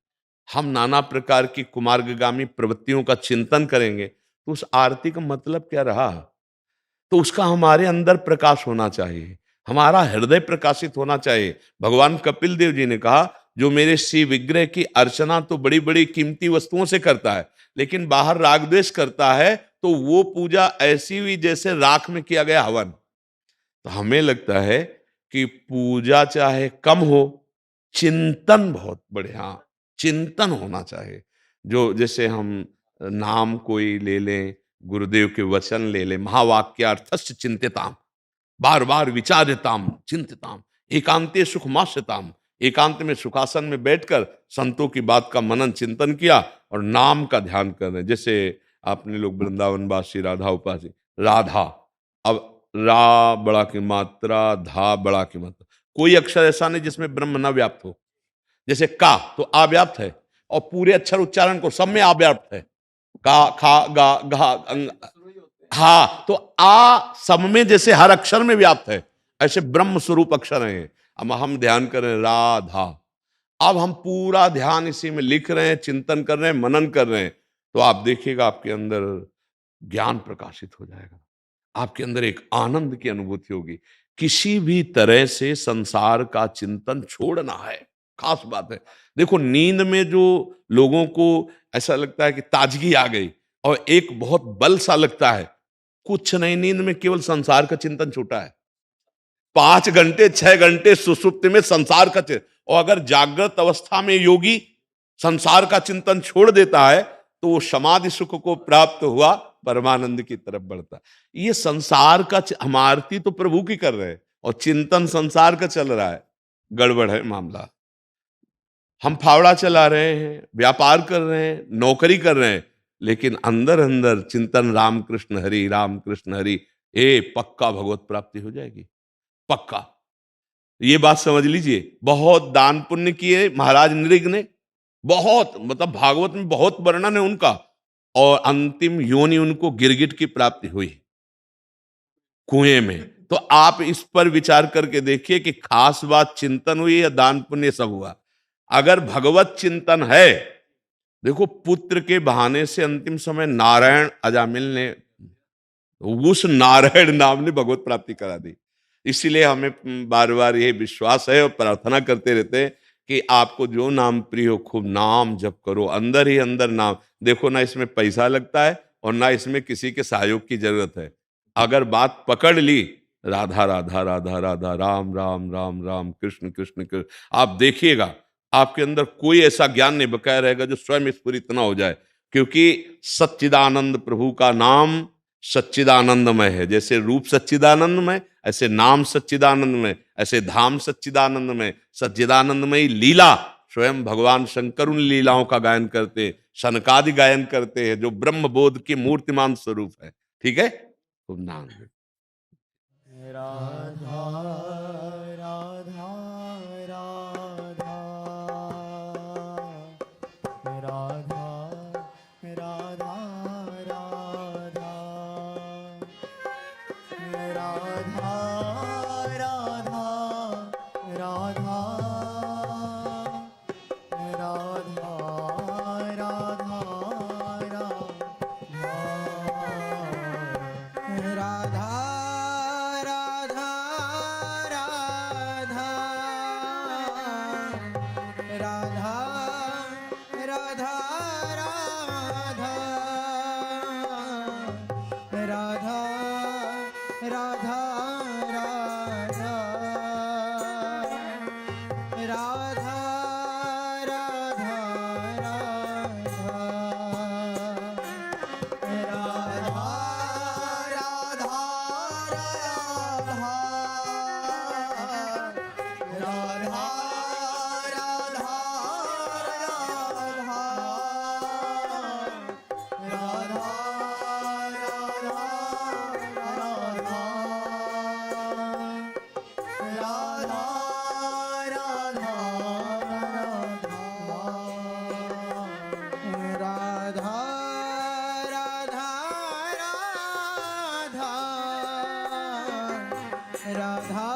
हम नाना प्रकार की कुमार्गगामी प्रवृत्तियों का चिंतन करेंगे। तो उस आरती का मतलब क्या रहा? तो उसका हमारे अंदर प्रकाश होना चाहिए, हमारा हृदय प्रकाशित होना चाहिए। भगवान कपिल देव जी ने कहा, जो मेरे श्री विग्रह की अर्चना तो बड़ी बड़ी कीमती वस्तुओं से करता है, लेकिन बाहर राग द्वेष करता है, तो वो पूजा ऐसी हुई जैसे राख में किया गया हवन। तो हमें लगता है कि पूजा चाहे कम हो, चिंतन बहुत बढ़िया चिंतन होना चाहिए। जो जैसे हम नाम कोई ले लें, गुरुदेव के वचन ले लें, महावाक्यार्थस्य चिंतिताम, बार बार विचार्यताम चिंतिताम, एकांते सुखमास्यताम, एकांत में सुखासन में बैठकर संतों की बात का मनन चिंतन किया और नाम का ध्यान कर रहे। जैसे आपने लोग वृंदावन वासी राधा उपासी, राधा, अब रा बड़ा की मात्रा, धा बड़ा की मात्रा, कोई अक्षर ऐसा नहीं जिसमें ब्रह्म न व्याप्त हो। जैसे का तो अव्याप्त है, और पूरे अक्षर उच्चारण को सब में अव्याप्त है, का खा गा घा अंग, हाँ, तो आ सब में जैसे हर अक्षर में व्याप्त है, ऐसे ब्रह्म स्वरूप अक्षर है। अब हम ध्यान करें राधा, अब हम पूरा ध्यान इसी में लिख रहे हैं, चिंतन कर रहे हैं, मनन कर रहे हैं, तो आप देखिएगा आपके अंदर ज्ञान प्रकाशित हो जाएगा, आपके अंदर एक आनंद की अनुभूति होगी। किसी भी तरह से संसार का चिंतन छोड़ना है, खास बात है। देखो नींद में जो लोगों को ऐसा लगता है कि ताजगी आ गई और एक बहुत बल सा लगता है, कुछ नहीं, नींद में केवल संसार का चिंतन छूटा है। 5 घंटे 6 घंटे सुसुप्ति में संसार का चिंतन, और अगर जागृत अवस्था में योगी संसार का चिंतन छोड़ देता है तो वो समाधि सुख को प्राप्त हुआ परमानंद की तरफ बढ़ता। ये संसार का हम आरती तो प्रभु की कर रहे हैं और चिंतन संसार का चल रहा है, गड़बड़ है मामला। हम फावड़ा चला रहे हैं, व्यापार कर रहे हैं, नौकरी कर रहे हैं, लेकिन अंदर अंदर चिंतन राम कृष्ण हरि, पक्का भगवत प्राप्ति हो जाएगी, पक्का। ये बात समझ लीजिए। बहुत दान पुण्य किए महाराज नृग ने, बहुत, मतलब भागवत में बहुत वर्णन है उनका, और अंतिम योनि उनको गिरगिट की प्राप्ति हुई कुएं में। तो आप इस पर विचार करके देखिए कि खास बात चिंतन हुई या दान पुण्य सब हुआ। अगर भगवत चिंतन है, देखो पुत्र के बहाने से अंतिम समय नारायण अजामिल ने, उस नारायण नाम ने भगवत प्राप्ति करा दी। इसीलिए हमें बार बार ये विश्वास है और प्रार्थना करते रहते हैं कि आपको जो नाम प्रिय हो खूब नाम जप करो, अंदर ही अंदर नाम। देखो ना इसमें पैसा लगता है और ना इसमें किसी के सहयोग की जरूरत है। अगर बात पकड़ ली, राधा राधा राधा राधा, राम राम राम राम, कृष्ण कृष्ण कृष्ण, आप देखिएगा आपके अंदर कोई ऐसा ज्ञान नहीं बकाया रहेगा जो स्वयं स्फुरित ना हो जाए। क्योंकि सच्चिदानंद प्रभु का नाम सच्चिदानंदमय है। जैसे रूप सच्चिदानंदमय, ऐसे नाम सच्चिदानंदमय, ऐसे धाम सच्चिदानंदमय, सच्चिदानंदमयी लीला। स्वयं भगवान शंकर उन लीलाओं का गायन करते, शनकादि गायन करते हैं, जो ब्रह्म बोध के मूर्तिमान स्वरूप है। ठीक है, खूब नाम राधा राधा राधा राधा राधा राधा राधा राधा राधा राधा